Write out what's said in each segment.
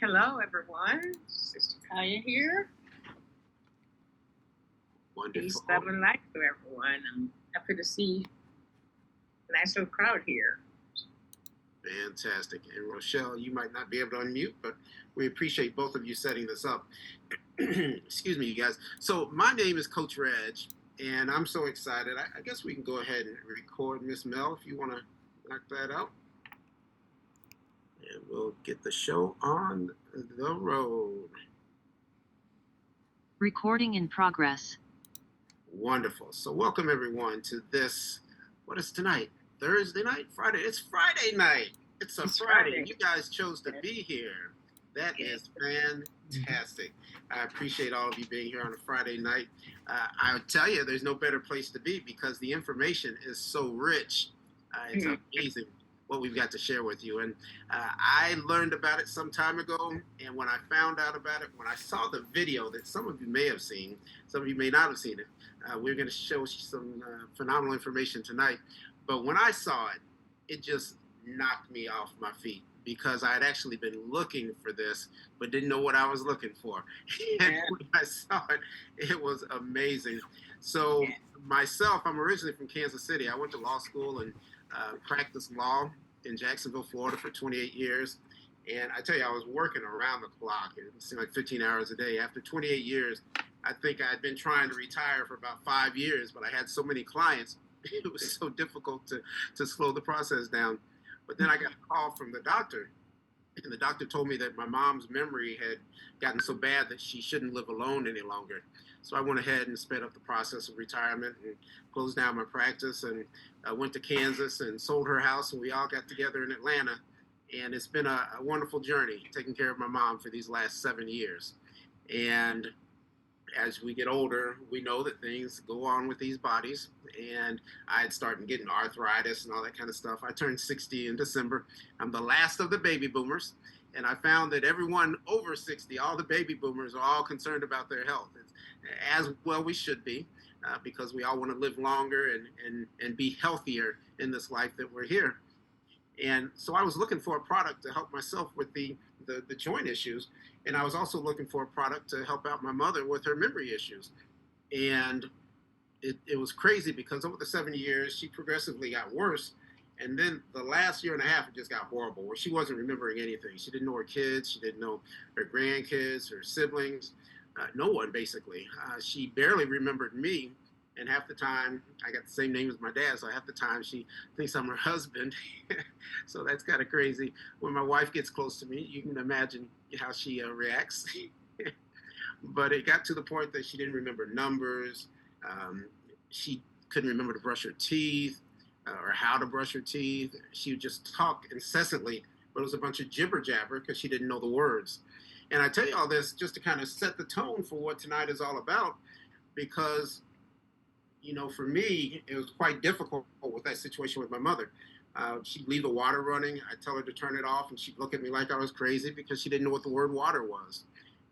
Hello, everyone. Sister Kaya here. Wonderful. Peace, love, and light to everyone. I'm happy to see a nice little crowd here. Fantastic. And Rochelle, you might not be able to unmute, but we appreciate both of you setting this up. Excuse me, you guys. So my name is Coach Reg, and I'm so excited. I guess we can go ahead and record Miss Mel if you want to knock that out. And we'll get the show on the road. Recording in progress. Wonderful. So welcome everyone to this, what is tonight? Thursday night? Friday? It's Friday night. It's Friday. And you guys chose to be here. That is fantastic. I appreciate all of you being here on a Friday night. I'll tell you, there's no better place to be because the information is so rich. It's amazing what we've got to share with you. And I learned about it some time ago. And when I found out about it, when I saw the video that some of you may have seen, some of you may not have seen it, we're going to show some phenomenal information tonight. But when I saw it, it just knocked me off my feet because I had actually been looking for this, but didn't know what I was looking for. And when I saw it, it was amazing. So myself, I'm originally from Kansas City. I went to law school and practiced law in Jacksonville, Florida for 28 years. And I tell you, I was working around the clock. It seemed like 15 hours a day. After 28 years, I think I'd been trying to retire for about 5 years, but I had so many clients, it was so difficult to slow the process down. But then I got a call from the doctor, and the doctor told me that my mom's memory had gotten so bad that she shouldn't live alone any longer. So I went ahead and sped up the process of retirement and closed down my practice and went to Kansas and sold her house, and we all got together in Atlanta. And it's been a wonderful journey taking care of my mom for these last 7 years. And as we get older, we know that things go on with these bodies. And I had started getting arthritis and all that kind of stuff. I turned 60 in December. I'm the last of the baby boomers. And I found that everyone over 60, all the baby boomers, are all concerned about their health. As well we should be, because we all want to live longer and be healthier in this life that we're here. And so I was looking for a product to help myself with the joint issues. And I was also looking for a product to help out my mother with her memory issues. And it was crazy because over the 7 years, she progressively got worse. And then the last year and a half, it just got horrible, where she wasn't remembering anything. She didn't know her kids. She didn't know her grandkids, her siblings, no one, basically. She barely remembered me. And half the time, I got the same name as my dad, so half the time she thinks I'm her husband. So that's kind of crazy. When my wife gets close to me, you can imagine how she reacts. But it got to the point that she didn't remember numbers. She couldn't remember to brush her teeth or how to brush her teeth. She would just talk incessantly, but it was a bunch of jibber jabber because she didn't know the words. And I tell you all this just to kind of set the tone for what tonight is all about, because for me, it was quite difficult with that situation with my mother. She'd leave the water running. I'd tell her to turn it off, and she'd look at me like I was crazy because she didn't know what the word water was.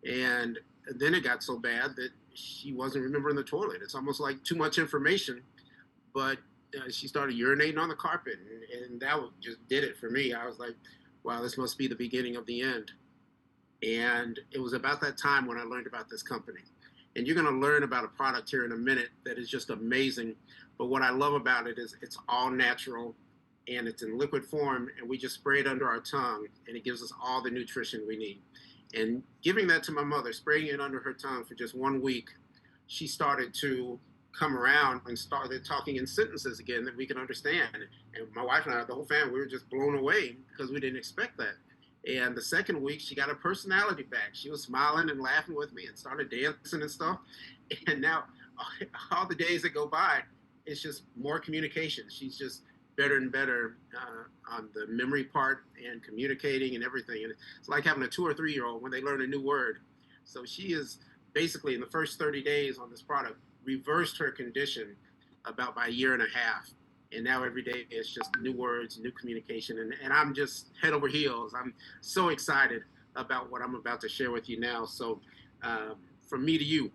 And then it got so bad that she wasn't remembering the toilet. It's almost like too much information, but she started urinating on the carpet, and that just did it for me. I was like, wow, this must be the beginning of the end. And it was about that time when I learned about this company. And you're going to learn about a product here in a minute that is just amazing. But what I love about it is it's all natural, and it's in liquid form, and we just spray it under our tongue, and it gives us all the nutrition we need. And giving that to my mother, spraying it under her tongue for just 1 week, she started to come around and started talking in sentences again that we can understand. And my wife and I, the whole family, we were just blown away because we didn't expect that. And the second week, she got her personality back. She was smiling and laughing with me and started dancing and stuff. And now, all the days that go by, it's just more communication. She's just better and better on the memory part and communicating and everything. And it's like having a 2 or 3 year old when they learn a new word. So she is basically, in the first 30 days on this product, reversed her condition about by a year and a half. And now every day it's just new words, new communication. And I'm just head over heels. I'm so excited about what I'm about to share with you now. So from me to you,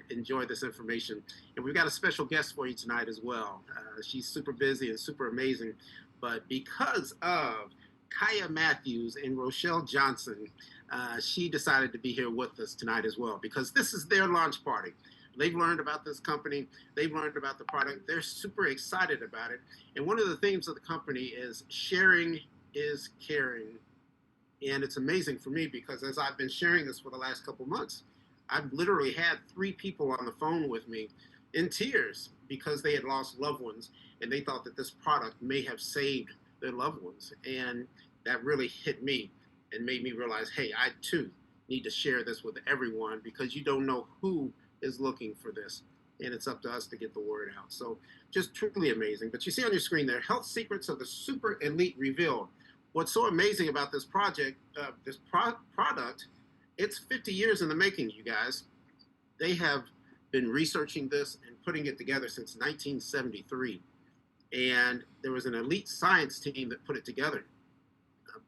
enjoy this information. And we've got a special guest for you tonight as well. She's super busy and super amazing. But because of Kaya Matthews and Rochelle Johnson. She decided to be here with us tonight as well because this is their launch party. They've learned about this company. They've learned about the product. They're super excited about it. And one of the themes of the company is sharing is caring. And it's amazing for me because as I've been sharing this for the last couple months, I've literally had 3 people on the phone with me in tears because they had lost loved ones and they thought that this product may have saved their loved ones. And that really hit me and made me realize, hey, I too need to share this with everyone because you don't know who is looking for this. And it's up to us to get the word out. So just truly amazing. But you see on your screen there, health secrets of the super elite revealed. What's so amazing about this project, product, it's 50 years in the making, you guys. They have been researching this and putting it together since 1973. And there was an elite science team that put it together.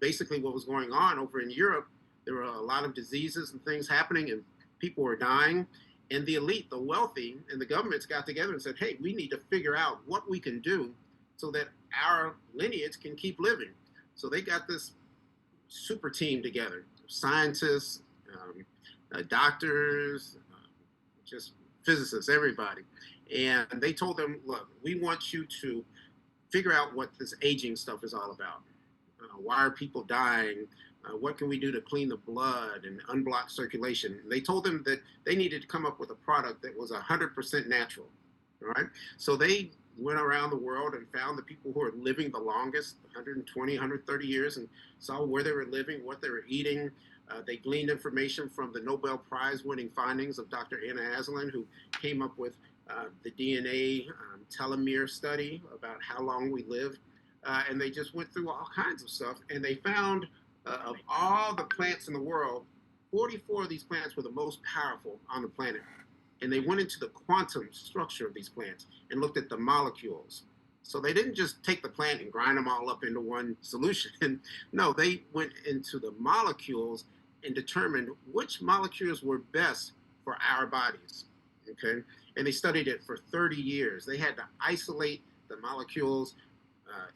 Basically, what was going on over in Europe, there were a lot of diseases and things happening, and people were dying. And the elite, the wealthy, and the governments got together and said, hey, we need to figure out what we can do so that our lineage can keep living. So they got this super team together, scientists, doctors, just physicists, everybody. And they told them, look, we want you to figure out what this aging stuff is all about. Why are people dying? What can we do to clean the blood and unblock circulation? And they told them that they needed to come up with a product that was 100% natural. All right. So they went around the world and found the people who are living the longest, 120, 130 years, and saw where they were living, what they were eating. They gleaned information from the Nobel Prize winning findings of Dr. Anna Aslan, who came up with the DNA telomere study about how long we live. And they just went through all kinds of stuff. And they found of all the plants in the world, 44 of these plants were the most powerful on the planet. And they went into the quantum structure of these plants and looked at the molecules. So they didn't just take the plant and grind them all up into one solution. No, they went into the molecules and determined which molecules were best for our bodies. Okay, and they studied it for 30 years. They had to isolate the molecules,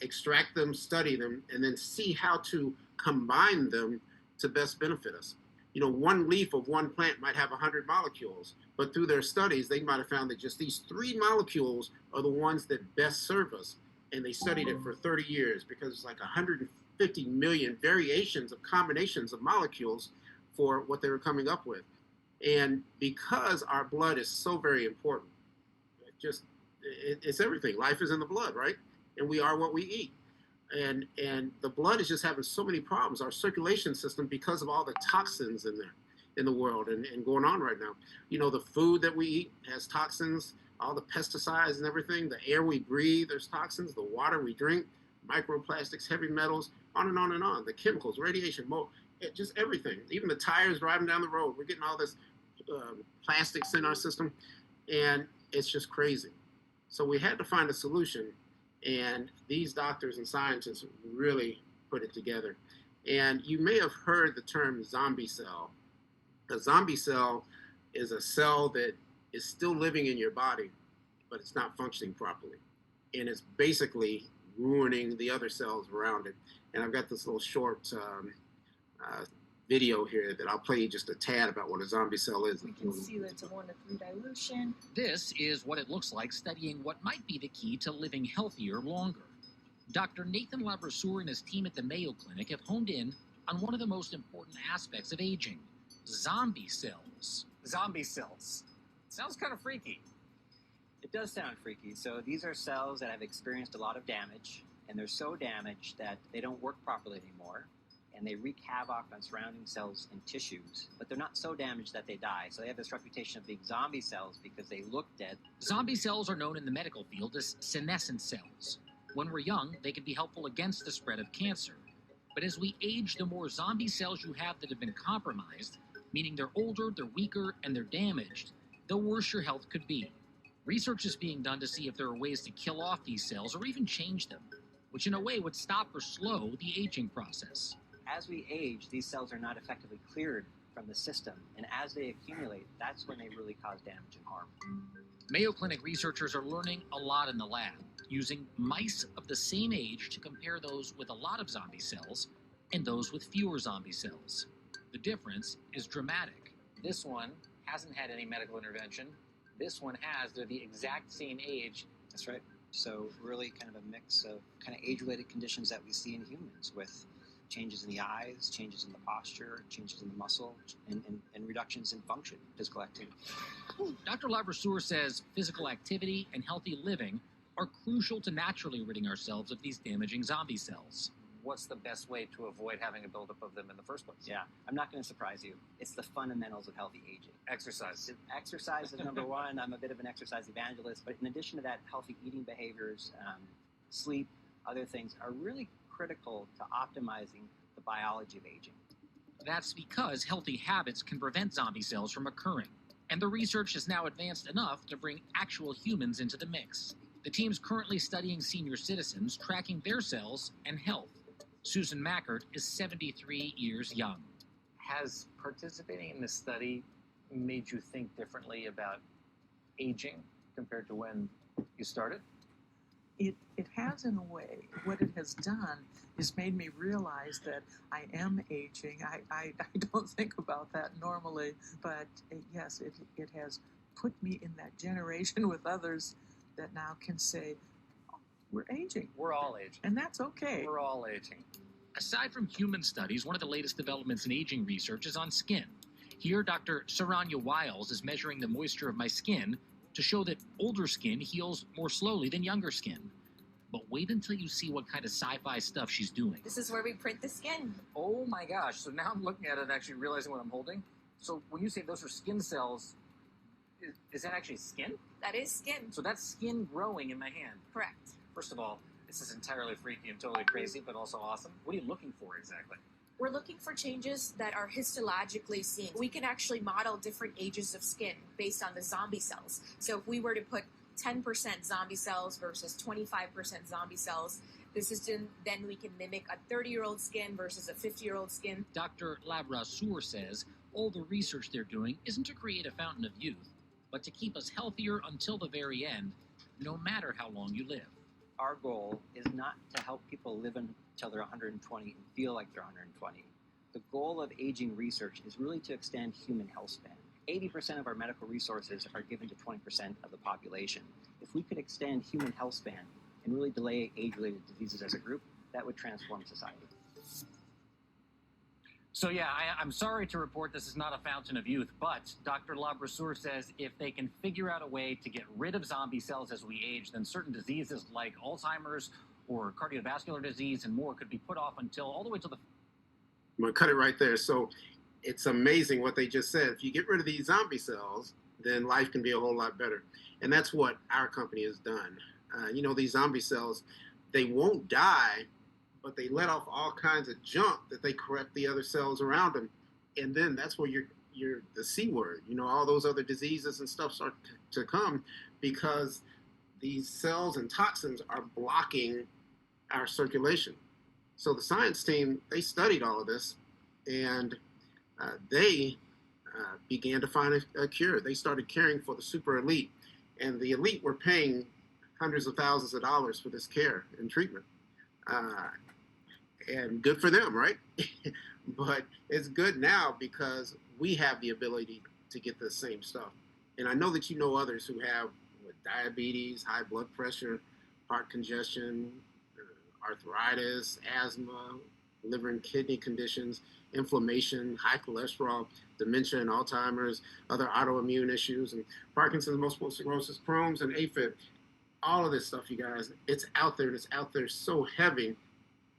extract them, study them, and then see how to combine them to best benefit us. You know, one leaf of one plant might have 100 molecules, but through their studies, they might have found that just these 3 molecules are the ones that best serve us. And they studied it for 30 years because it's like 150 million variations of combinations of molecules for what they were coming up with. And because our blood is so very important, it's everything. Life is in the blood, right? And we are what we eat. And the blood is just having so many problems. Our circulation system, because of all the toxins in there, in the world and going on right now. You know, the food that we eat has toxins, all the pesticides and everything. The air we breathe, there's toxins. The water we drink, microplastics, heavy metals, on and on and on. The chemicals, radiation, just everything. Even the tires driving down the road, we're getting all this plastics in our system, and it's just crazy. So we had to find a solution. And these doctors and scientists really put it together. And you may have heard the term zombie cell. A zombie cell is a cell that is still living in your body, but it's not functioning properly. And it's basically ruining the other cells around it. And I've got this little short video here that I'll play you just a tad about what a zombie cell is. We can see that it's a 1-to-3 dilution. This is what it looks like studying what might be the key to living healthier longer. Dr. Nathan Labrasseur and his team at the Mayo Clinic have honed in on one of the most important aspects of aging, zombie cells. Zombie cells. Sounds kind of freaky. It does sound freaky. So these are cells that have experienced a lot of damage, and they're so damaged that they don't work properly anymore, and they wreak havoc on surrounding cells and tissues. But they're not so damaged that they die. So they have this reputation of being zombie cells because they look dead. Zombie cells are known in the medical field as senescent cells. When we're young, they can be helpful against the spread of cancer. But as we age, the more zombie cells you have that have been compromised, meaning they're older, they're weaker, and they're damaged, the worse your health could be. Research is being done to see if there are ways to kill off these cells or even change them, which in a way would stop or slow the aging process. As we age, these cells are not effectively cleared from the system, and as they accumulate, that's when they really cause damage and harm. Mayo Clinic researchers are learning a lot in the lab, using mice of the same age to compare those with a lot of zombie cells and those with fewer zombie cells. The difference is dramatic. This one hasn't had any medical intervention. This one has. They're the exact same age. That's right. So really kind of a mix of kind of age-related conditions that we see in humans with changes in the eyes, changes in the posture, changes in the muscle, and reductions in function, physical activity. Dr. Labrasseur says physical activity and healthy living are crucial to naturally ridding ourselves of these damaging zombie cells. What's the best way to avoid having a buildup of them in the first place? Yeah, I'm not going to surprise you. It's the fundamentals of healthy aging. Exercise. Exercise is number one. I'm a bit of an exercise evangelist, but in addition to that, healthy eating behaviors, sleep, other things are really critical to optimizing the biology of aging. That's because healthy habits can prevent zombie cells from occurring, and the research has now advanced enough to bring actual humans into the mix. The team's currently studying senior citizens, tracking their cells and health. Susan Mackert is 73 years young. Has participating in this study made you think differently about aging compared to when you started? It has, in a way. What it has done is made me realize that I am aging. I don't think about that normally, but yes, it has put me in that generation with others that now can say, oh, we're aging. We're all aging. And that's okay. We're all aging. Aside from human studies, one of the latest developments in aging research is on skin. Here, Dr. Saranya Wiles is measuring the moisture of my skin to show that older skin heals more slowly than younger skin. But wait until you see what kind of sci-fi stuff she's doing. This is where we print the skin. Oh my gosh. So now I'm looking at it and actually realizing what I'm holding. So when you say those are skin cells, is that actually skin? That is skin. So that's skin growing in my hand. Correct. First of all, this is entirely freaky and totally crazy, but also awesome. What are you looking for exactly? We're looking for changes that are histologically seen. We can actually model different ages of skin based on the zombie cells. So if we were to put 10% zombie cells versus 25% zombie cells, then we can mimic a 30-year-old skin versus a 50-year-old skin. Dr. Labrasseur says all the research they're doing isn't to create a fountain of youth, but to keep us healthier until the very end, no matter how long you live. Our goal is not to help people live until they're 120 and feel like they're 120. The goal of aging research is really to extend human health span. 80% of our medical resources are given to 20% of the population. If we could extend human health span and really delay age-related diseases as a group, that would transform society. So yeah, I'm sorry to report this is not a fountain of youth, but Dr. Labrasseur says if they can figure out a way to get rid of zombie cells as we age, then certain diseases like Alzheimer's or cardiovascular disease and more could be put off until all the way to the... I'm going to cut it right there. So it's amazing what they just said. If you get rid of these zombie cells, then life can be a whole lot better. And that's what our company has done. These zombie cells, they won't die, but they let off all kinds of junk that they correct the other cells around them. And then that's where you're the C word. All those other diseases and stuff start to come because these cells and toxins are blocking our circulation. So the science team, they studied all of this, and they began to find a cure. They started caring for the super elite, and the elite were paying hundreds of thousands of dollars for this care and treatment. And good for them, right? But it's good now because we have the ability to get the same stuff. And I know that you know others who have diabetes, high blood pressure, heart congestion, arthritis, asthma, liver and kidney conditions, inflammation, high cholesterol, dementia and Alzheimer's, other autoimmune issues, and Parkinson's, multiple sclerosis, Crohn's, and AFib. All of this stuff, you guys, it's out there, and it's out there so heavy.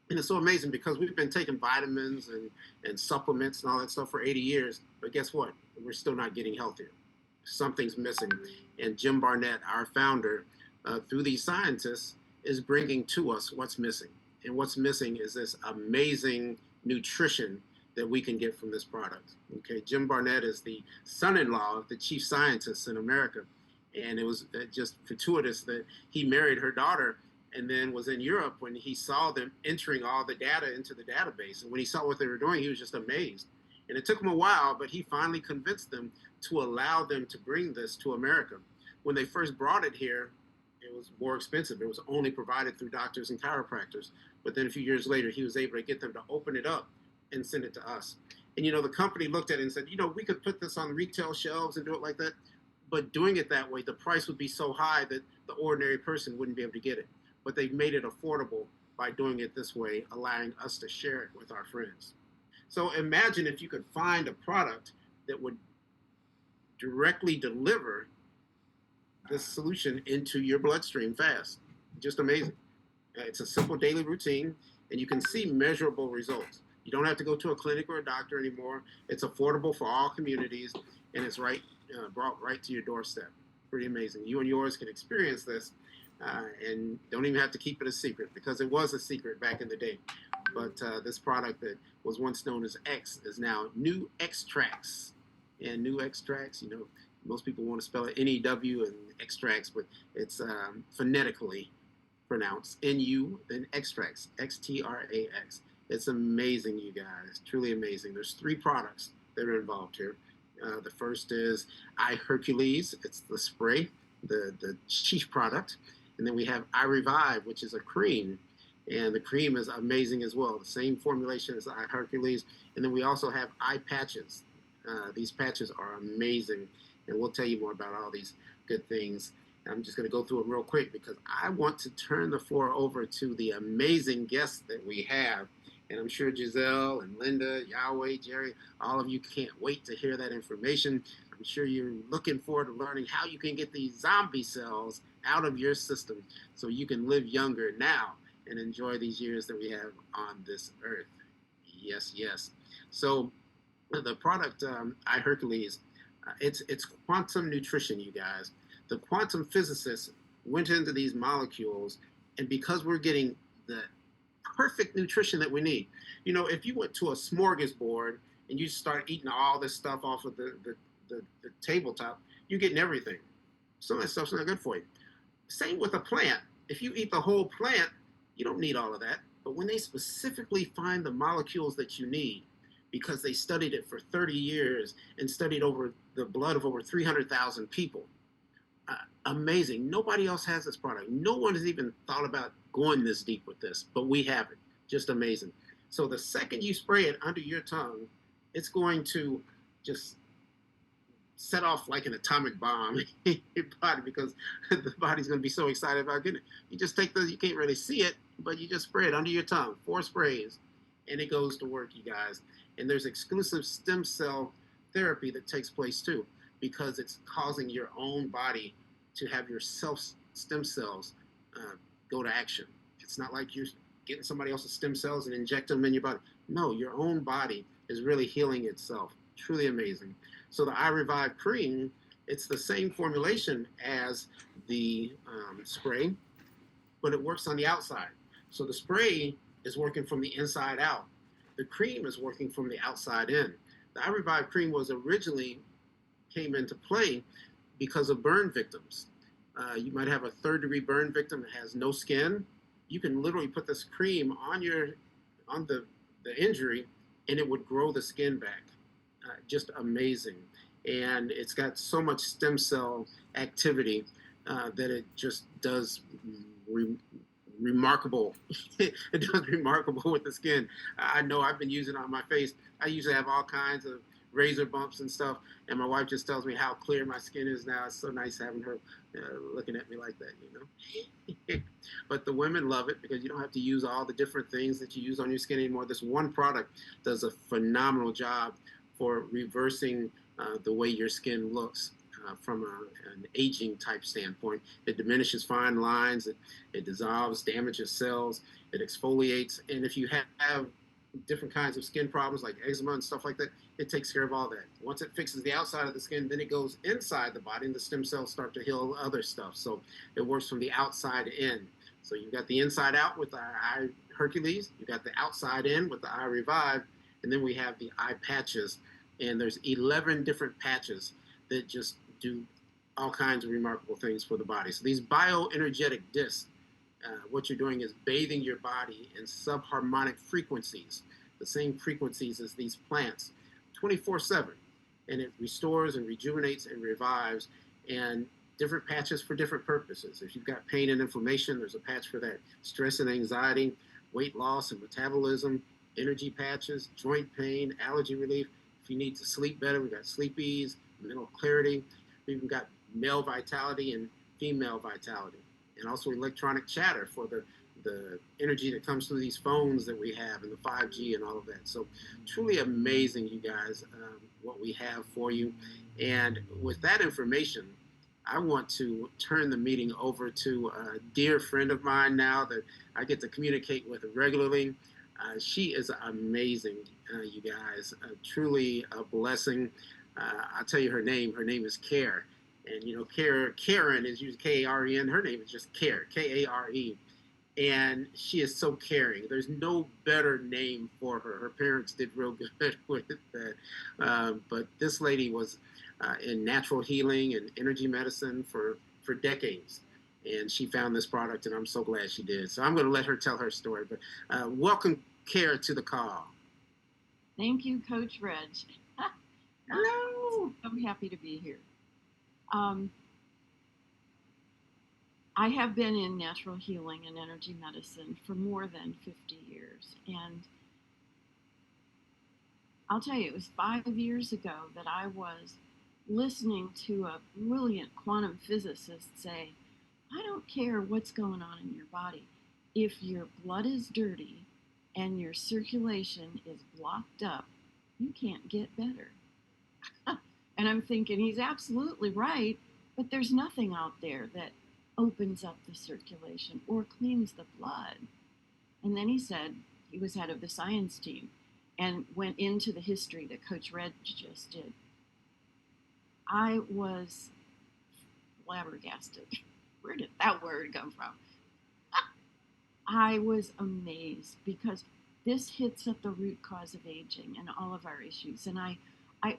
And it's so amazing because we've been taking vitamins and supplements and all that stuff for 80 years. But guess what? We're still not getting healthier. Something's missing. And Jim Barnett, our founder, through these scientists, is bringing to us what's missing. And what's missing is this amazing nutrition that we can get from this product. Okay, Jim Barnett is the son-in-law of the chief scientist in America. And it was just fortuitous that he married her daughter and then was in Europe when he saw them entering all the data into the database. And when he saw what they were doing, he was just amazed. And it took him a while, but he finally convinced them to allow them to bring this to America. When they first brought it here, it was more expensive. It was only provided through doctors and chiropractors. But then a few years later, he was able to get them to open it up and send it to us. And, the company looked at it and said, we could put this on retail shelves and do it like that. But doing it that way, the price would be so high that the ordinary person wouldn't be able to get it. But they've made it affordable by doing it this way, allowing us to share it with our friends. So imagine if you could find a product that would directly deliver this solution into your bloodstream fast. Just amazing. It's a simple daily routine, and you can see measurable results. You don't have to go to a clinic or a doctor anymore. It's affordable for all communities, and it's brought right to your doorstep. Pretty amazing. You and yours can experience this, and don't even have to keep it a secret, because it was a secret back in the day. But this product that was once known as X is now New Extracts. And New Extracts, most people want to spell it N-E-W and extracts, but it's phonetically pronounced N-U, then extracts, X-T-R-A-X. It's amazing, you guys, truly amazing. There's 3 products that are involved here. The first is Iherqles. It's the spray, the chief product. And then we have iRevive, which is a cream. And the cream is amazing as well. The same formulation as Iherqles. And then we also have eye patches. These patches are amazing, and we'll tell you more about all these good things. I'm just going to go through them real quick because I want to turn the floor over to the amazing guests that we have. And I'm sure Giselle and Linda, Yahweh, Jerry, all of you can't wait to hear that information. I'm sure you're looking forward to learning how you can get these zombie cells out of your system so you can live younger now and enjoy these years that we have on this earth. Yes, yes. So the product Iherqles, it's quantum nutrition, you guys. The quantum physicists went into these molecules, and because we're getting the perfect nutrition that we need. If you went to a smorgasbord and you start eating all this stuff off of the tabletop, you're getting everything. Some of that stuff's not good for you. Same with a plant. If you eat the whole plant, you don't need all of that. But when they specifically find the molecules that you need, because they studied it for 30 years and studied over the blood of over 300,000 people. Amazing. Nobody else has this product. No one has even thought about going this deep with this, but we have it. Just amazing. So the second you spray it under your tongue, it's going to just set off like an atomic bomb in your body, because the body's going to be so excited about getting it. You just take you can't really see it, but you just spray it under your tongue, 4 sprays, and it goes to work, you guys. And there's exclusive stem cell therapy that takes place too, because it's causing your own body to have your stem cells go to action. It's not like you're getting somebody else's stem cells and inject them in your body. No, your own body is really healing itself. Truly amazing. So the iRevive cream, it's the same formulation as the spray, but it works on the outside. So the spray is working from the inside out. The cream is working from the outside in. The iRevive cream was originally came into play because of burn victims. You might have a 3rd-degree burn victim that has no skin. You can literally put this cream on the injury, and it would grow the skin back. Just amazing. And it's got so much stem cell activity that it just does remarkable. It does remarkable with the skin. I know I've been using it on my face. I usually have all kinds of razor bumps and stuff, and my wife just tells me how clear my skin is now. It's so nice having her looking at me like that, But the women love it because you don't have to use all the different things that you use on your skin anymore. This one product does a phenomenal job for reversing the way your skin looks from an aging type standpoint. It diminishes fine lines, it dissolves, damages cells, it exfoliates, and if you have different kinds of skin problems like eczema and stuff like that, it takes care of all that. Once it fixes the outside of the skin, then it goes inside the body and the stem cells start to heal other stuff. So it works from the outside in. So you've got the inside out with the Iherqles, you've got the outside in with the iRevive, and then we have the eye patches. And there's 11 different patches that just do all kinds of remarkable things for the body. So these bioenergetic discs, what you're doing is bathing your body in subharmonic frequencies, the same frequencies as these plants, 24/7. And it restores and rejuvenates and revives. And different patches for different purposes. If you've got pain and inflammation, there's a patch for that. Stress and anxiety, weight loss and metabolism, energy patches, joint pain, allergy relief. If you need to sleep better, we've got sleep ease, mental clarity. We've even got male vitality and female vitality. And also electronic chatter for the energy that comes through these phones that we have and the 5G and all of that. So truly amazing, you guys, what we have for you. And with that information, I want to turn the meeting over to a dear friend of mine now that I get to communicate with regularly. She is amazing, you guys, truly a blessing. I'll tell you her name. Her name is Care. And, you know, Karen is used Karen. Her name is just Care, Kare. And she is so caring. There's no better name for her. Her parents did real good with that. But this lady was in natural healing and energy medicine for decades. And she found this product, and I'm so glad she did. So I'm going to let her tell her story. But welcome, Care, to the call. Thank you, Coach Reg. Hello. I'm happy to be here. I have been in natural healing and energy medicine for more than 50 years. And I'll tell you, it was 5 years ago that I was listening to a brilliant quantum physicist say, I don't care what's going on in your body. If your blood is dirty and your circulation is blocked up, you can't get better. And I'm thinking, he's absolutely right, but there's nothing out there that opens up the circulation or cleans the blood. And then he said he was head of the science team and went into the history that Coach Reg just did. I was flabbergasted. Where did that word come from? I was amazed because this hits at the root cause of aging and all of our issues. And I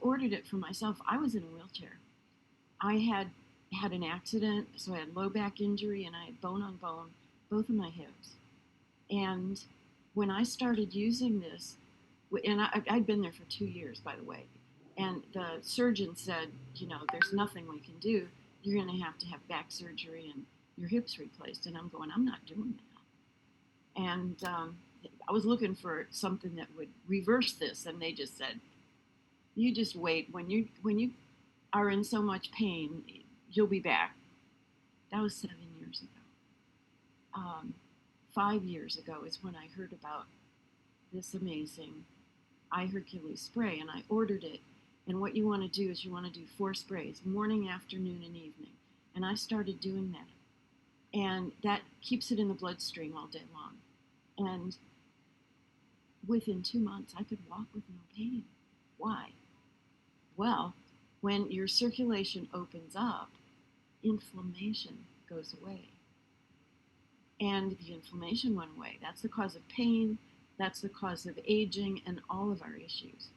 ordered it for myself. I was in a wheelchair. I had an accident, so I had low back injury, and I had bone on bone, both of my hips. And when I started using this, and I'd been there for 2 years, by the way, and the surgeon said, you know, there's nothing we can do. You're going to have back surgery and your hips replaced. And I'm going, I'm not doing that. And I was looking for something that would reverse this, and they just said, you just wait. When you are in so much pain, you'll be back. That was 7 years ago. 5 years ago is when I heard about this amazing Iherqles spray, and I ordered it. And what you want to do is you want to do 4 sprays, morning, afternoon, and evening. And I started doing that. And that keeps it in the bloodstream all day long. And within 2 months, I could walk with no pain. Why? Well, when your circulation opens up, inflammation goes away. And the inflammation went away. That's the cause of pain. That's the cause of aging and all of our issues.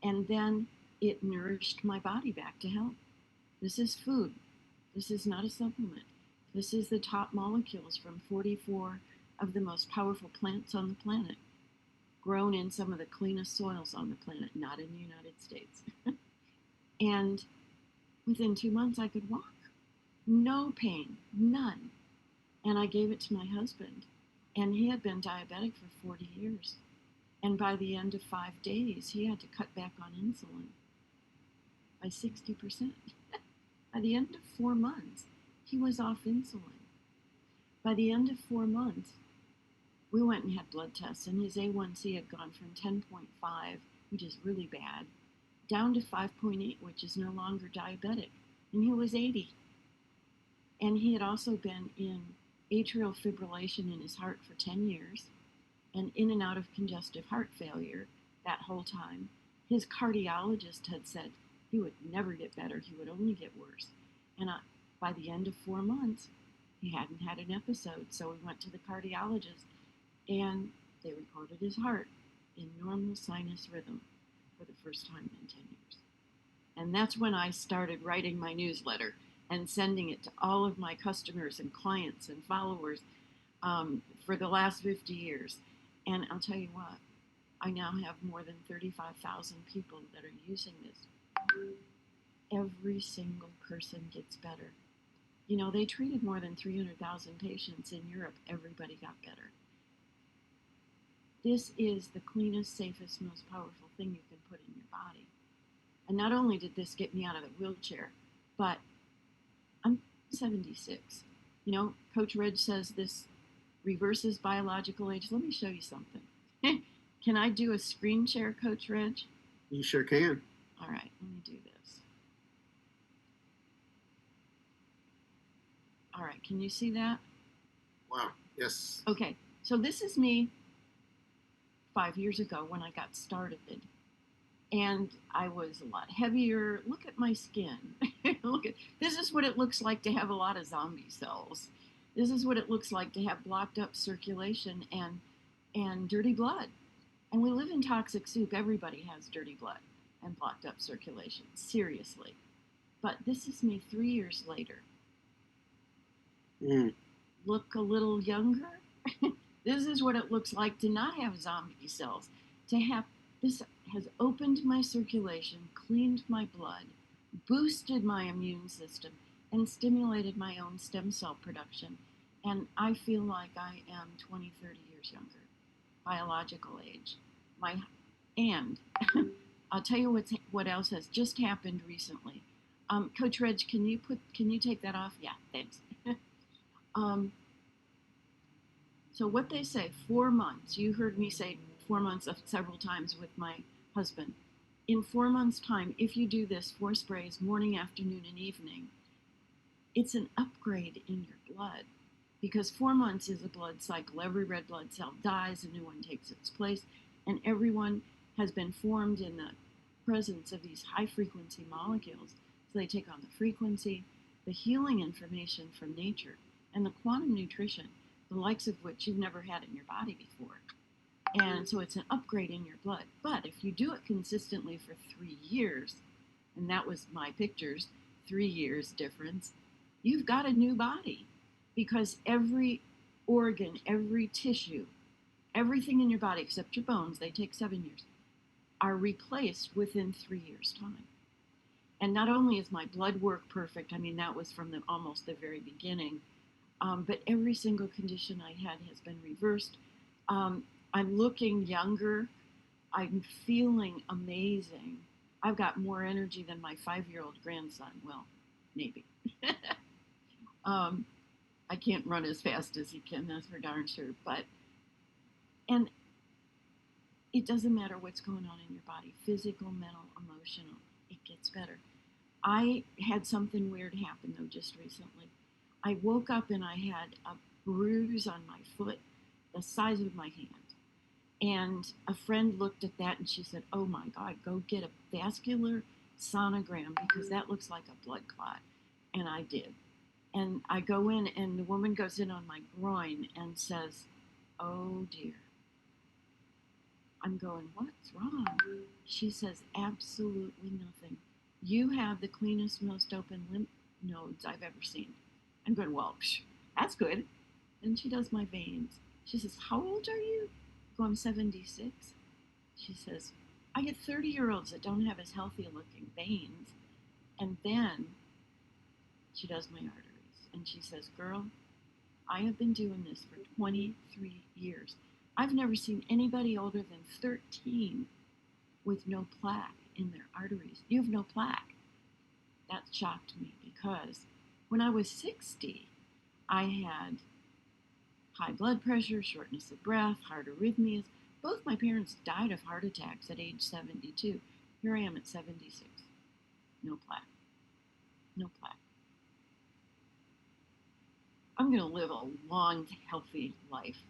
And then it nourished my body back to health. This is food. This is not a supplement. This is the top molecules from 44 of the most powerful plants on the planet, grown in some of the cleanest soils on the planet, not in the United States. And within 2 months, I could walk. No pain, none. And I gave it to my husband, and he had been diabetic for 40 years. And by the end of 5 days, he had to cut back on insulin by 60%. By the end of 4 months, he was off insulin. By the end of 4 months, we went and had blood tests, and his A1C had gone from 10.5, which is really bad, down to 5.8, which is no longer diabetic. And he was 80. And he had also been in atrial fibrillation in his heart for 10 years and in and out of congestive heart failure that whole time. His cardiologist had said he would never get better, he would only get worse. And by the end of 4 months, he hadn't had an episode, so we went to the cardiologist, and they recorded his heart in normal sinus rhythm for the first time in 10 years. And that's when I started writing my newsletter and sending it to all of my customers and clients and followers for the last 50 years. And I'll tell you what, I now have more than 35,000 people that are using this. Every single person gets better. You know, they treated more than 300,000 patients in Europe. Everybody got better. This is the cleanest, safest, most powerful thing you can put in your body. And not only did this get me out of the wheelchair, but I'm 76. You know, Coach Reg says this reverses biological age. Let me show you something. Can I do a screen share, Coach Reg? You sure can. All right, let me do this. All right, can you see that? Wow. Yes. Okay, so this is me 5 years ago when I got started. And I was a lot heavier. Look at my skin. This is what it looks like to have a lot of zombie cells. This is what it looks like to have blocked up circulation and dirty blood. And we live in toxic soup. Everybody has dirty blood and blocked up circulation. Seriously. But this is me 3 years later. Look a little younger. This is what it looks like to not have zombie cells. To have this has opened my circulation, cleaned my blood, boosted my immune system, and stimulated my own stem cell production. And I feel like I am 20, 30 years younger, biological age. And I'll tell you what else has just happened recently. Coach Reg, can you take that off? Yeah, thanks. So what they say, 4 months, you heard me say 4 months several times with my husband. In 4 months' time, if you do this 4 sprays morning, afternoon, and evening, it's an upgrade in your blood. Because 4 months is a blood cycle. Every red blood cell dies, a new one takes its place, and everyone has been formed in the presence of these high-frequency molecules. So they take on the frequency, the healing information from nature, and the quantum nutrition, the likes of which you've never had in your body before. And so it's an upgrade in your blood. But if you do it consistently for 3 years, and that was my pictures, 3 years difference, you've got a new body. Because every organ, every tissue, everything in your body except your bones, they take 7 years, are replaced within 3 years' time. And not only is my blood work perfect, I mean, that was from almost the very beginning, but every single condition I had has been reversed. I'm looking younger. I'm feeling amazing. I've got more energy than my 5-year-old grandson. Well, maybe. I can't run as fast as he can, that's for darn sure. And it doesn't matter what's going on in your body, physical, mental, emotional, it gets better. I had something weird happen though just recently. I woke up and I had a bruise on my foot the size of my hand. And a friend looked at that and she said, "Oh my God, go get a vascular sonogram because that looks like a blood clot." And I did. And I go in and the woman goes in on my groin and says, "Oh dear." I'm going, "What's wrong?" She says, "Absolutely nothing. You have the cleanest, most open lymph nodes I've ever seen." I'm going, "Well, that's good." And she does my veins. She says, "How old are you?" I go, "I'm 76. She says, "I get 30-year-olds that don't have as healthy looking veins." And then she does my arteries. And she says, "Girl, I have been doing this for 23 years. I've never seen anybody older than 13 with no plaque in their arteries. You have no plaque." That shocked me because when I was 60, I had high blood pressure, shortness of breath, heart arrhythmias. Both my parents died of heart attacks at age 72. Here I am at 76. No plaque. No plaque. I'm going to live a long, healthy life.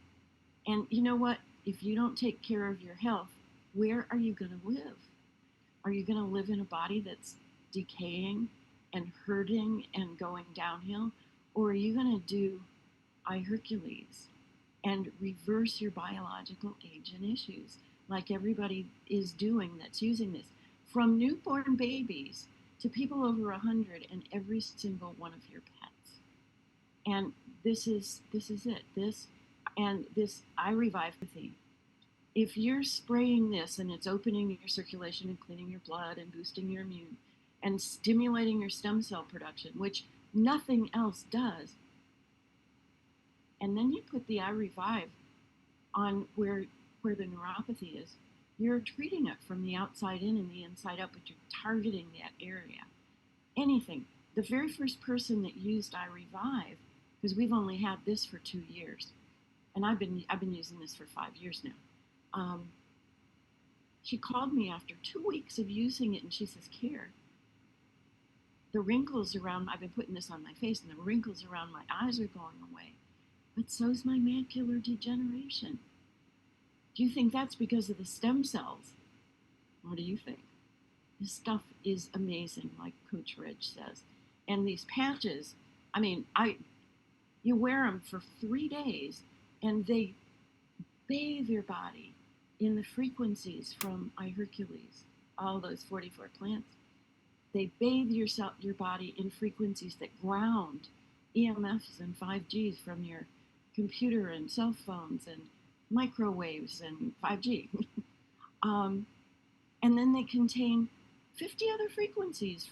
And you know what? If you don't take care of your health, where are you going to live? Are you going to live in a body that's decaying and hurting and going downhill? Or are you going to do Iherqles and reverse your biological age and issues like everybody is doing that's using this? From newborn babies to people over 100 and every single one of your pets. And this is it. This I revive the theme. If you're spraying this and it's opening your circulation and cleaning your blood and boosting your immune and stimulating your stem cell production, which Nothing else does. And then you put the iRevive on where the neuropathy is. You're treating it from the outside in and the inside out, but you're targeting that area. Anything. The very first person that used iRevive, because we've only had this for 2 years, and I've been using this for 5 years now. She called me after 2 weeks of using it, and she says, "Care, the wrinkles around, I've been putting this on my face, and the wrinkles around my eyes are going away, but so's my macular degeneration. Do you think that's because of the stem cells? What do you think?" This stuff is amazing, like Coach Reg says. And these patches, I mean, you wear them for 3 days, and they bathe your body in the frequencies from Iherqles, all those 44 plants. They bathe your body in frequencies that ground EMFs and 5Gs from your computer and cell phones and microwaves and 5G. And then they contain 50 other frequencies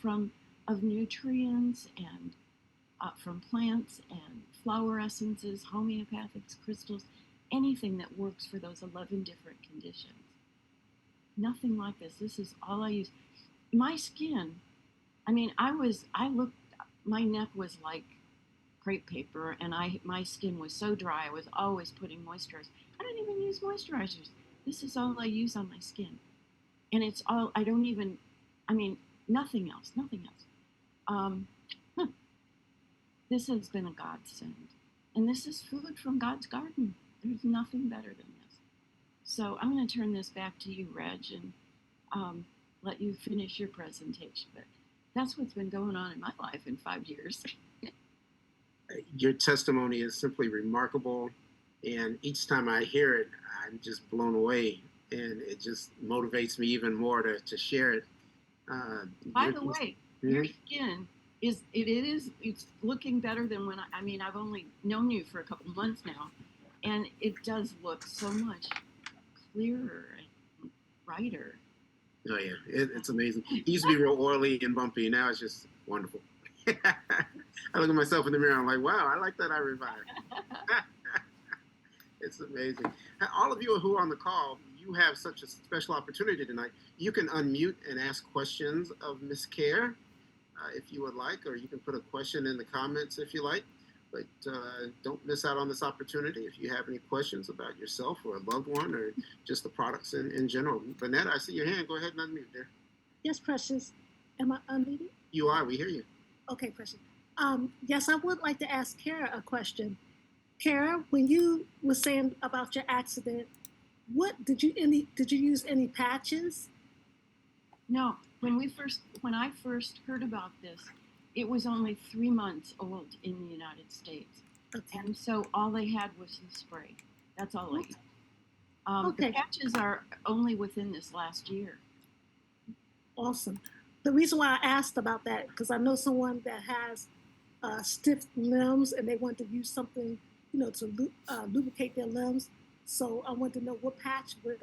of nutrients and from plants and flower essences, homeopathics, crystals, anything that works for those 11 different conditions. Nothing like this. This is all I use. My skin, I mean, my neck was like crepe paper, and my skin was so dry, I was always putting moisturizers. I don't even use moisturizers. This is all I use on my skin. And it's all, nothing else. This has been a godsend. And this is food from God's garden. There's nothing better than this. So I'm going to turn this back to you, Reg, and let you finish your presentation. But that's what's been going on in my life in 5 years. Your testimony is simply remarkable. And each time I hear it, I'm just blown away. And it just motivates me even more to share it. By the way, your skin it's looking better than when I've only known you for a couple months now, and it does look so much clearer and brighter. Oh yeah, it's amazing. It used to be real oily and bumpy, and now it's just wonderful. I look at myself in the mirror, I'm like, wow, I like that iRevive. It's amazing. All of you who are on the call, you have such a special opportunity tonight. You can unmute and ask questions of Miss Care if you would like, or you can put a question in the comments if you like. But don't miss out on this opportunity if you have any questions about yourself or a loved one or just the products in general. Vanetta, I see your hand. Go ahead and unmute there. Yes, Precious. Am I unmuted? You are. We hear you. Okay, Precious. Yes, I would like to ask Kara a question. Kara, when you were saying about your accident, did you use any patches? No. When I first heard about this, it was only 3 months old in the United States. Okay. And so all they had was the spray. That's all I used. Okay. The patches are only within this last year. Awesome. The reason why I asked about that, because I know someone that has stiff limbs and they want to use something, to lubricate their limbs. So I want to know what patch would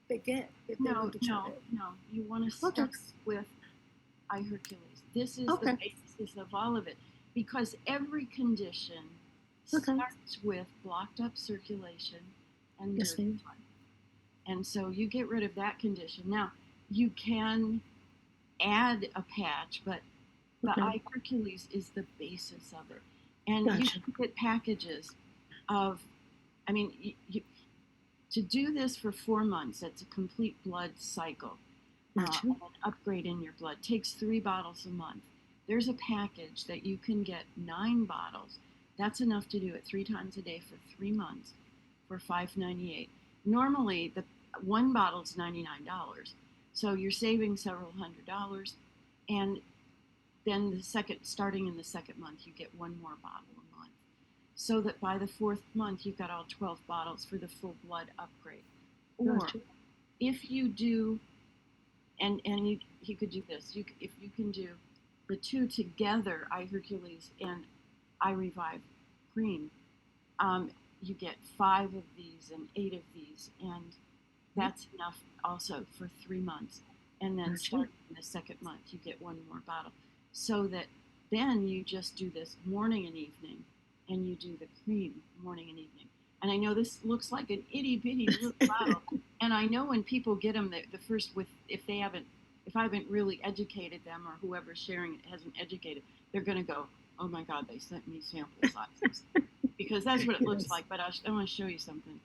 they get if they want to try it. No. You want to start with Iherqles. This is the basis of all of it, because every condition starts with blocked up circulation and nerve time. And so you get rid of that condition. Now, you can add a patch, but the Iherqles is the basis of it. And you can get packages of, to do this for 4 months, that's a complete blood cycle. An upgrade in your blood takes 3 bottles a month. There's a package that you can get 9 bottles. That's enough to do it 3 times a day for 3 months for $5.98. Normally, the 1 bottle is $99, so you're saving several $100. And then starting in the second month, you get 1 more bottle a month, so that by the 4th month, you've got all 12 bottles for the full blood upgrade. Or if you do, and you could do this, if you can do the 2 together, Iherqles and iRevive cream, you get 5 of these and 8 of these, and that's enough also for 3 months. And then starting in the second month, you get 1 more bottle, so that then you just do this morning and evening, and you do the cream morning and evening. And I know this looks like an itty bitty little bottle, and I know when people get them, the first if I haven't really educated them, or whoever's sharing it hasn't educated, they're going to go, oh my God, they sent me sample sizes, because that's what it looks like. But I want to show you something.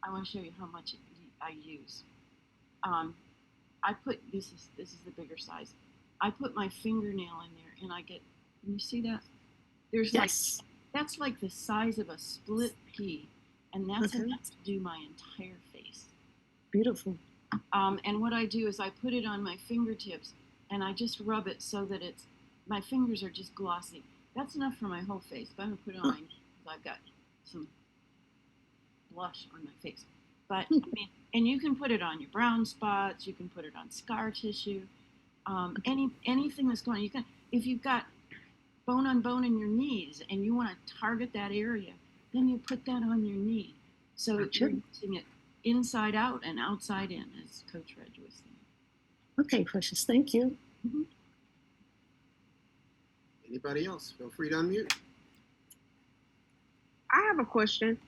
I want to show you how much I use. I put this is the bigger size. I put my fingernail in there, and I get. Can you see that? There's Yes. that's like the size of a split pea, and that's enough to do my entire face. Beautiful. And what I do is I put it on my fingertips, and I just rub it so that my fingers are just glossy. That's enough for my whole face. But I'm gonna put it on my because I've got some blush on my face. But I mean, and you can put it on your brown spots. You can put it on scar tissue. Anything that's going on. You can, if you've got bone on bone in your knees and you want to target that area, then you put that on your knee. So you're using it inside out and outside in, as Coach Reg was saying. Okay, Precious. Thank you. Mm-hmm. Anybody else? Feel free to unmute. I have a question.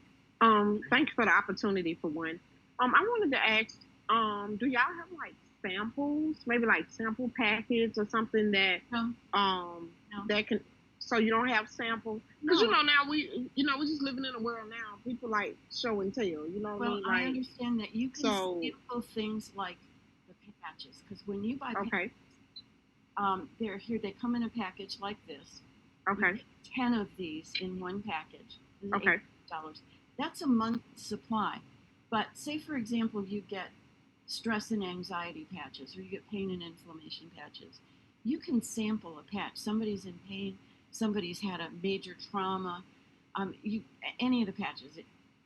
Thank you for the opportunity for one. I wanted to ask, do y'all have like samples, maybe like sample packets or something that No. that can, so you don't have samples? Because now we just living in a world now. People like show and tell. You know what I mean? I understand that you can sample things like the patches, because when you buy patches, they're here. They come in a package like this. Okay. You get 10 of these in one package. Okay. $8. That's a month's supply. But say, for example, you get stress and anxiety patches, or you get pain and inflammation patches. You can sample a patch. Somebody's in pain. Somebody's had a major trauma. Any of the patches.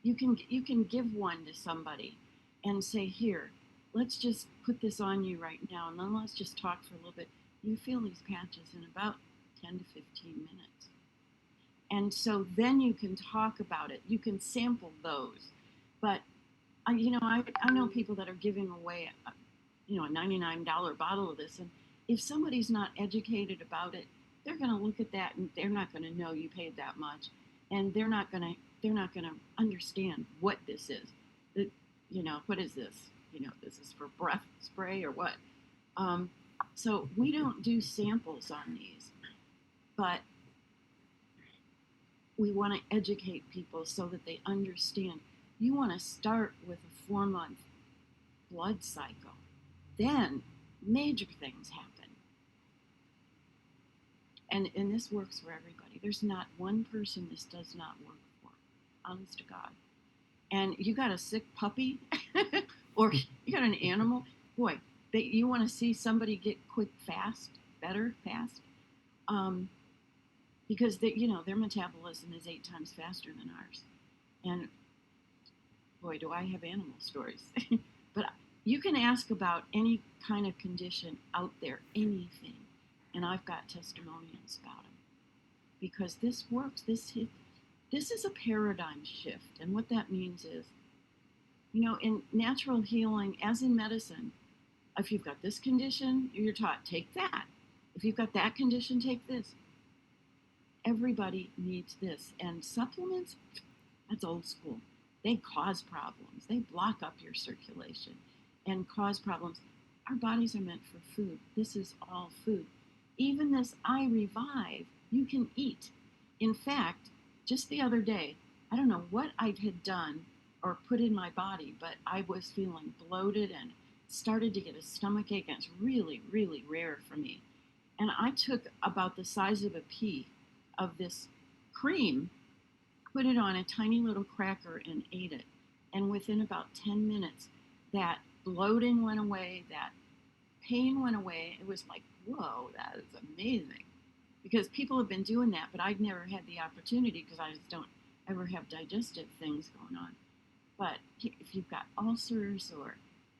You can give one to somebody and say, here, let's just put this on you right now, and then let's just talk for a little bit. You feel these patches in about 10 to 15 minutes. And so then you can talk about it. You can sample those. But, I know people that are giving away, a $99 bottle of this. And if somebody's not educated about it, they're going to look at that and they're not going to know you paid that much. And they're not going to understand what this is. What is this? This is for breath spray or what? So we don't do samples on these. But we want to educate people so that they understand. You want to start with a 4-month blood cycle. Then major things happen. And this works for everybody. There's not one person this does not work for. Honest to God. And you got a sick puppy or you got an animal, boy, you want to see somebody get better fast. Because their metabolism is 8 times faster than ours. And boy, do I have animal stories. But you can ask about any kind of condition out there, anything. And I've got testimonials about them. Because this works. This is a paradigm shift. And what that means is, in natural healing, as in medicine, if you've got this condition, you're taught, take that. If you've got that condition, take this. Everybody needs this. And supplements, that's old school. They cause problems. They block up your circulation and cause problems. Our bodies are meant for food. This is all food. Even this I Revive, you can eat. In fact, just the other day, I don't know what I had done or put in my body, but I was feeling bloated and started to get a stomach ache. And it's really, really rare for me. And I took about the size of a pea of this cream, put it on a tiny little cracker and ate it. And within about 10 minutes, that bloating went away, that pain went away. It was like, whoa, that is amazing. Because people have been doing that, but I've never had the opportunity because I just don't ever have digestive things going on. But if you've got ulcers or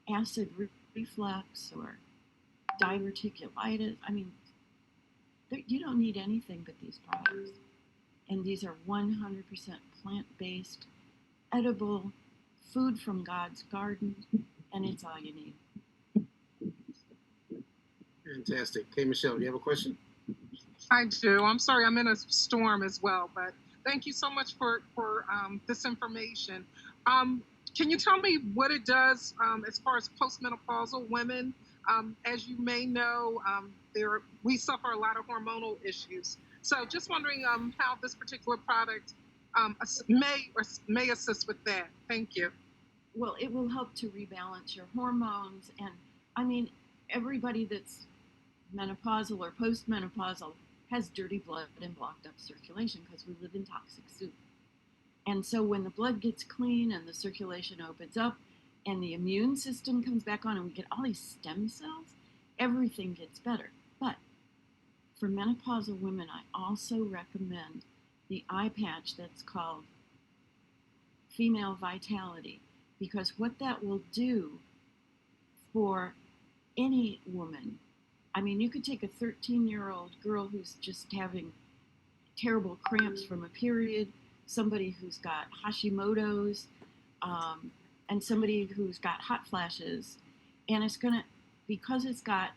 acid reflux or diverticulitis, you don't need anything but these products. And these are 100% plant-based, edible, food from God's garden, and it's all you need. Fantastic. Okay, Michelle, do you have a question? I do. I'm sorry, I'm in a storm as well, but thank you so much for this information. Can you tell me what it does as far as postmenopausal women? As you may know, we suffer a lot of hormonal issues. So just wondering how this particular product may assist with that. Thank you. Well, it will help to rebalance your hormones. And I mean, everybody that's menopausal or postmenopausal has dirty blood and blocked up circulation because we live in toxic soup. And so when the blood gets clean and the circulation opens up and the immune system comes back on and we get all these stem cells, everything gets better. But for menopausal women, I also recommend the eye patch that's called Female Vitality, because what that will do for any woman, I mean, you could take a 13-year-old girl who's just having terrible cramps from a period, somebody who's got Hashimoto's, and somebody who's got hot flashes, and it's gonna, because it's got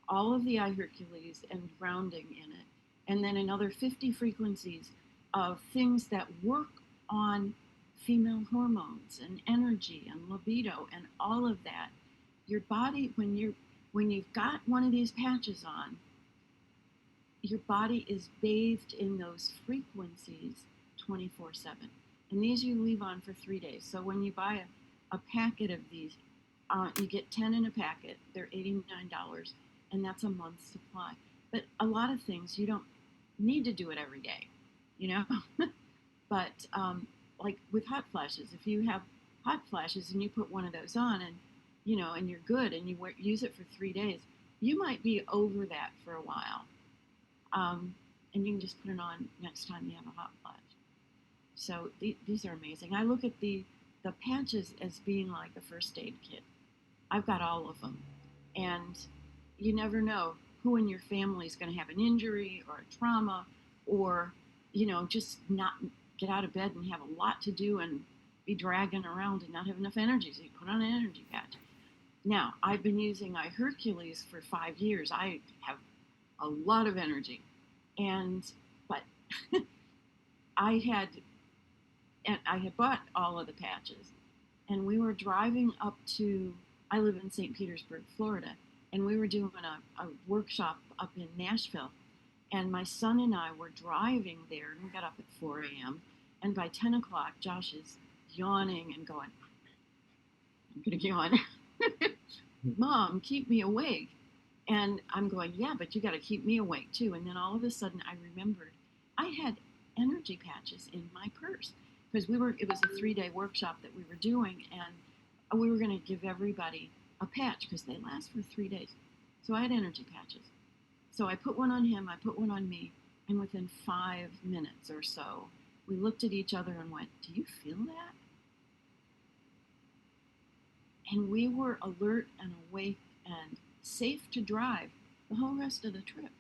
all of the Iherqles and grounding in it, and then another 50 frequencies of things that work on female hormones and energy and libido and all of that. Your body, when you've got one of these patches on, your body is bathed in those frequencies 24/7. And these you leave on for 3 days. So when you buy a packet of these, you get 10 in a packet. They're $89, and that's a month's supply. But a lot of things, you don't need to do it every day, you know? But like with hot flashes, if you have hot flashes and you put one of those on and, you know, and you're good and you use it for 3 days, you might be over that for a while. And you can just put it on next time you have a hot flash. So these are amazing. I look at the patches as being like a first aid kit. I've got all of them. And you never know who in your family is going to have an injury or a trauma or, you know, just not get out of bed and have a lot to do and be dragging around and not have enough energy. So you put on an energy patch. Now, I've been using Iherqles for 5 years. I have a lot of energy. But I had bought all of the patches, and we were driving up to, I live in St. Petersburg, Florida, and we were doing a workshop up in Nashville, and my son and I were driving there, and we got up at 4 a.m., and by 10 o'clock, Josh is yawning and going, I'm going to yawn. Mom, keep me awake. And I'm going, yeah, but you got to keep me awake too. And then all of a sudden I remembered I had energy patches in my purse because it was a 3-day workshop that we were doing, and we were going to give everybody a patch because they last for 3 days. So I had energy patches. So I put one on him, I put one on me, and within 5 minutes or so, we looked at each other and went, do you feel that? And we were alert and awake and safe to drive the whole rest of the trip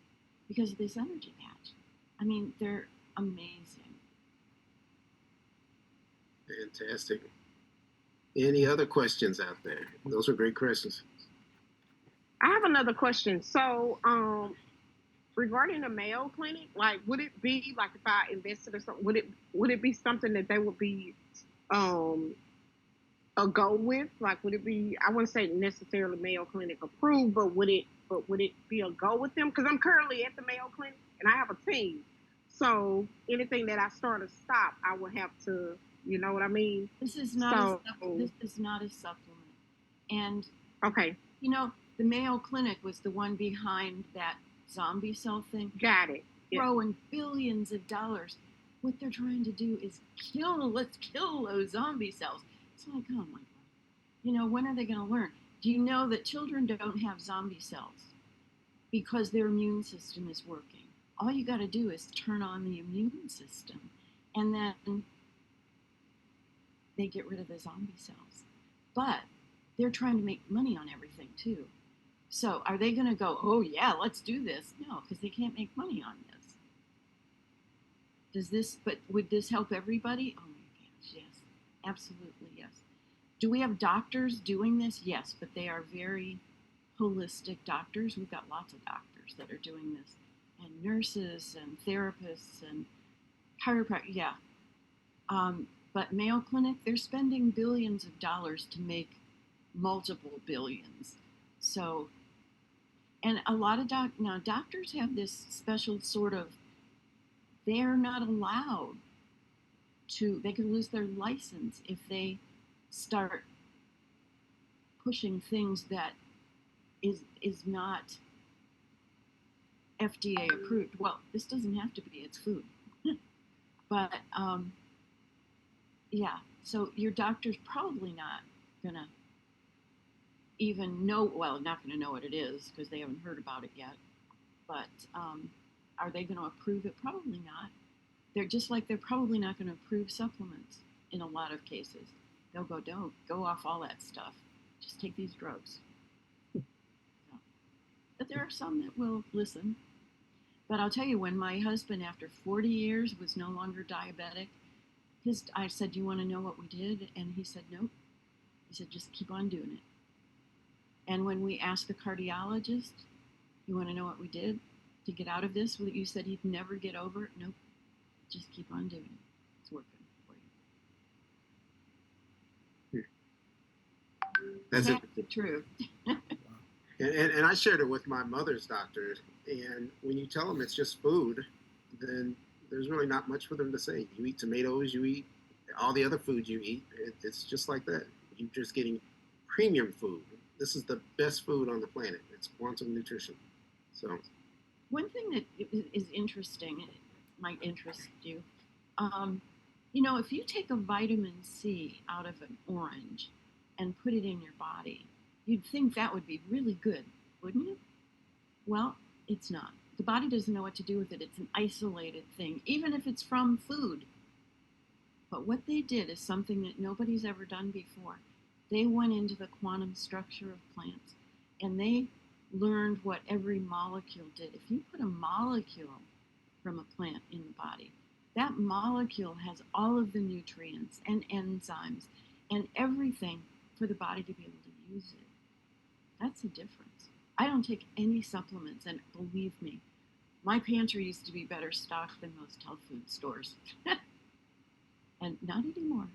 because of this energy patch. I mean, they're amazing. Fantastic. Any other questions out there? Those were great questions. I have another question. So, regarding the Mayo Clinic, like, would it be like if I invested or something? Would it be something that they would be a go with? Like, would it be? I wouldn't say necessarily Mayo Clinic approved, but would it be a go with them? Because I'm currently at the Mayo Clinic and I have a team. So anything that I start or stop, I would have to, you know what I mean? This is not a supplement. And okay, you know, the Mayo Clinic was the one behind that zombie cell thing. Got it. Throwing billions of dollars. What they're trying to do is let's kill those zombie cells. It's like, oh my God. You know, when are they going to learn? Do you know that children don't have zombie cells because their immune system is working? All you got to do is turn on the immune system, and then they get rid of the zombie cells. But they're trying to make money on everything too. So are they going to go, oh yeah, let's do this? No, because they can't make money on this. But would this help everybody? Oh my gosh, yes, absolutely yes. Do we have doctors doing this? Yes, but they are very holistic doctors. We've got lots of doctors that are doing this, and nurses and therapists and chiropractors. Yeah. But Mayo Clinic, they're spending billions of dollars to make multiple billions. So, and a lot of doctors have this special sort of, they're not allowed to, they could lose their license if they start pushing things that is not FDA approved. Well, this doesn't have to be, it's food. But yeah, so your doctor's probably not gonna even know, well, not gonna know what it is because they haven't heard about it yet. But are they gonna approve it? Probably not. They're just like they're probably not gonna approve supplements in a lot of cases. They'll go, don't, go off all that stuff. Just take these drugs. So, but there are some that will listen. But I'll tell you, when my husband, after 40 years, was no longer diabetic, I said, do you want to know what we did? And he said, nope. He said, just keep on doing it. And when we asked the cardiologist, you want to know what we did to get out of this? Well, you said he'd never get over it. Nope. Just keep on doing it. It's working for you. That's it. That's the truth. And I shared it with my mother's doctor. And when you tell them it's just food, then there's really not much for them to say. You eat tomatoes, you eat all the other foods you eat. It's just like that. You're just getting premium food. This is the best food on the planet. It's quantum nutrition. So, one thing that is interesting, it might interest you. You know, if you take a vitamin C out of an orange and put it in your body, you'd think that would be really good, wouldn't you? Well, it's not. The body doesn't know what to do with it. It's an isolated thing, even if it's from food. But what they did is something that nobody's ever done before. They went into the quantum structure of plants and they learned what every molecule did. If you put a molecule from a plant in the body, that molecule has all of the nutrients and enzymes and everything for the body to be able to use it. That's the difference. I don't take any supplements, and believe me, my pantry used to be better stocked than most health food stores. And not anymore.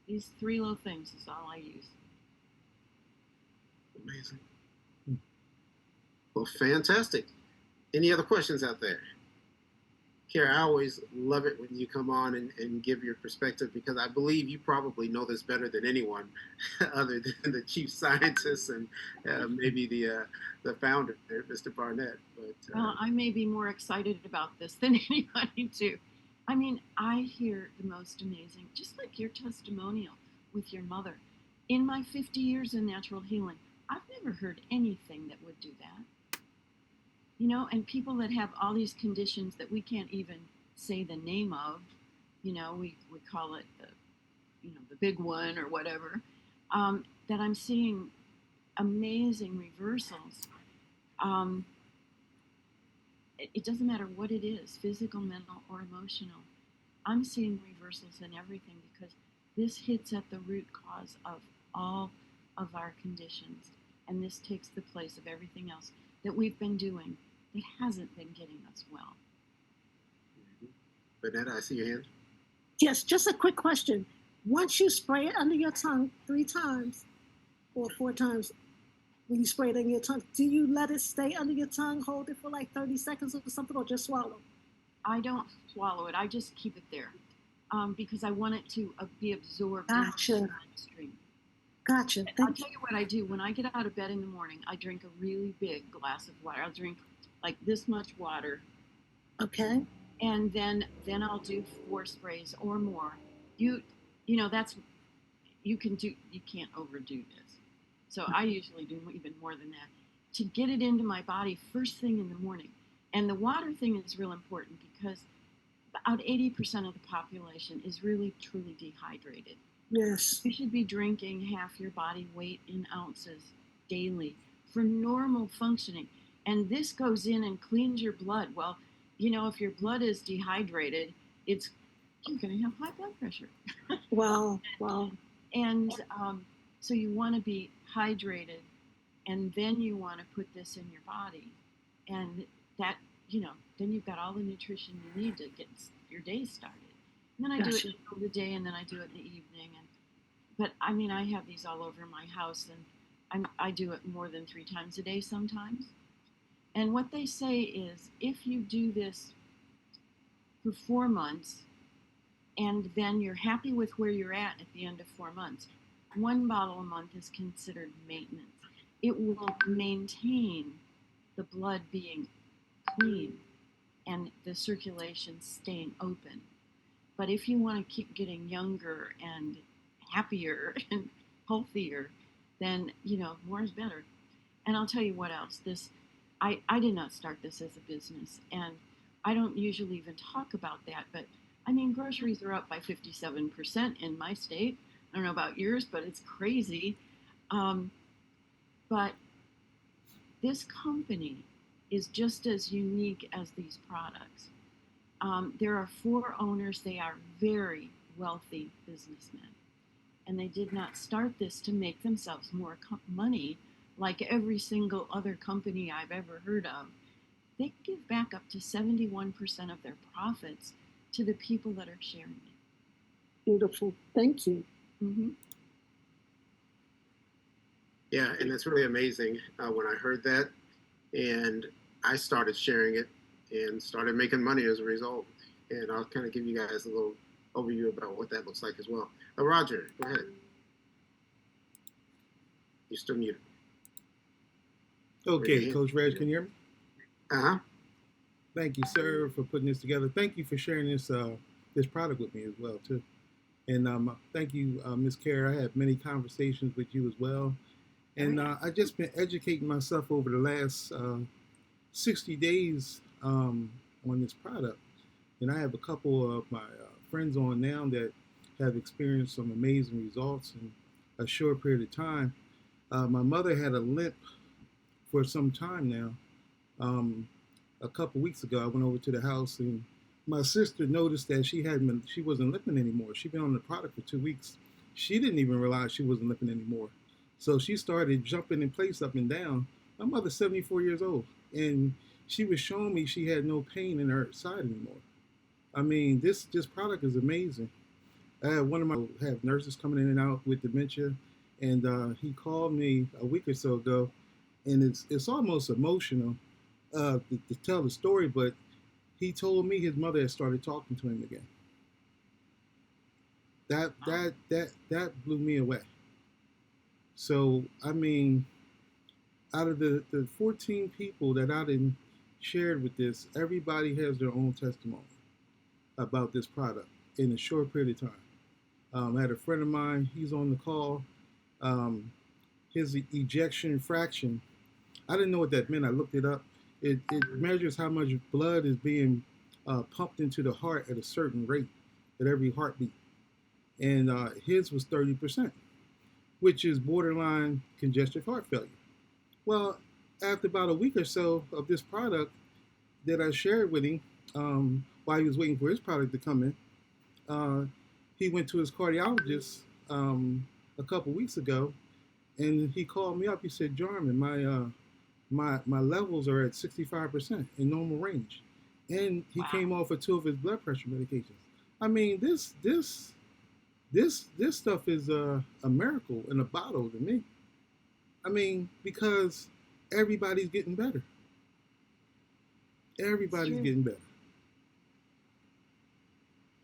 These 3 little things is all I use. Amazing. Well, fantastic. Any other questions out there? Kara, I always love it when you come on and give your perspective, because I believe you probably know this better than anyone other than the chief scientist and maybe the founder, Mr. Barnett. But, well, I may be more excited about this than anybody too. I mean, I hear the most amazing, just like your testimonial with your mother. In my 50 years in natural healing, I've never heard anything that would do that. You know, and people that have all these conditions that we can't even say the name of, you know, we call it the big one or whatever, that I'm seeing amazing reversals. It doesn't matter what it is, physical, mental, or emotional. I'm seeing reversals in everything because this hits at the root cause of all of our conditions. And this takes the place of everything else that we've been doing that hasn't been getting us well. Bernetta, I see your hand. Yes, just a quick question. Once you spray it under your tongue 3 times or 4 times, when you spray it in your tongue, do you let it stay under your tongue, hold it for like 30 seconds or something, or just swallow? I don't swallow it. I just keep it there because I want it to be absorbed Gotcha. into the bloodstream. Gotcha. I'll tell you what I do. When I get out of bed in the morning, I drink a really big glass of water. I'll drink like this much water. Okay. And then I'll do 4 sprays or more. You know, that's, you can't overdo this. So I usually do even more than that to get it into my body first thing in the morning. And the water thing is real important because about 80% of the population is really truly dehydrated. Yes. You should be drinking half your body weight in ounces daily for normal functioning. And this goes in and cleans your blood. Well, you know, if your blood is dehydrated, you're going to have high blood pressure. Wow. And so you want to be hydrated, and then you want to put this in your body. And that, then you've got all the nutrition you need to get your day started. And then I do it in the middle of the day, and then I do it in the evening. But I mean, I have these all over my house, and I do it more than 3 times a day sometimes. And what they say is, if you do this for 4 months, and then you're happy with where you're at the end of 4 months, 1 bottle a month is considered maintenance. It will maintain the blood being clean and the circulation staying open. But if you want to keep getting younger and happier and healthier, then, more is better. And I'll tell you what else. I did not start this as a business, and I don't usually even talk about that, but I mean, groceries are up by 57% in my state. I don't know about yours, but it's crazy. But this company is just as unique as these products. There are 4 owners. They are very wealthy businessmen. And they did not start this to make themselves more money like every single other company I've ever heard of. They give back up to 71% of their profits to the people that are sharing it. Beautiful. Thank you. Mm-hmm. Yeah, and it's really amazing when I heard that, and I started sharing it and started making money as a result. And I'll kind of give you guys a little overview about what that looks like as well. Roger, go ahead. You're still muted. Okay, Coach Reg, can you hear me? Uh-huh. Thank you, sir, for putting this together. Thank you for sharing this this product with me as well, too. And thank you, Ms. Kara. I had many conversations with you as well. And I've just been educating myself over the last 60 days on this product. And I have a couple of my friends on now that have experienced some amazing results in a short period of time. My mother had a limp for some time now. A couple weeks ago, I went over to the house, and my sister noticed that she wasn't limping anymore. She'd been on the product for 2 weeks. She didn't even realize she wasn't limping anymore. So she started jumping in place up and down. My mother's 74 years old, and she was showing me she had no pain in her side anymore. I mean, this product is amazing. I had one of my nurses coming in and out with dementia, and he called me a week or so ago, and it's almost emotional to tell the story, but he told me his mother had started talking to him again. That blew me away. So, I mean, out of the 14 people that I didn't shared with this, everybody has their own testimony about this product in a short period of time. I had a friend of mine, he's on the call. His ejection fraction, I didn't know what that meant. I looked it up. It measures how much blood is being pumped into the heart at a certain rate at every heartbeat. And his was 30%, which is borderline congestive heart failure. Well, after about a week or so of this product that I shared with him, while he was waiting for his product to come in, he went to his cardiologist a couple weeks ago, and he called me up. He said, "Jarman, my levels are at 65% in normal range," and he came off of 2 of his blood pressure medications. I mean, this stuff is a miracle in a bottle to me. I mean, because everybody's getting better. Everybody's getting better.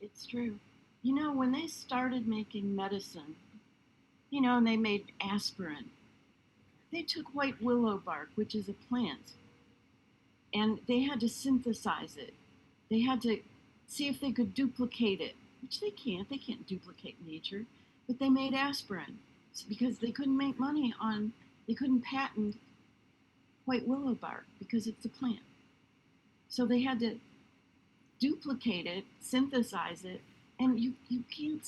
It's true. You know, when they started making medicine, and they made aspirin, they took white willow bark, which is a plant, and they had to synthesize it. They had to see if they could duplicate it, which they can't. They can't duplicate nature, but they made aspirin because they couldn't make money they couldn't patent white willow bark because it's a plant. So they had to duplicate it, synthesize it, and you can't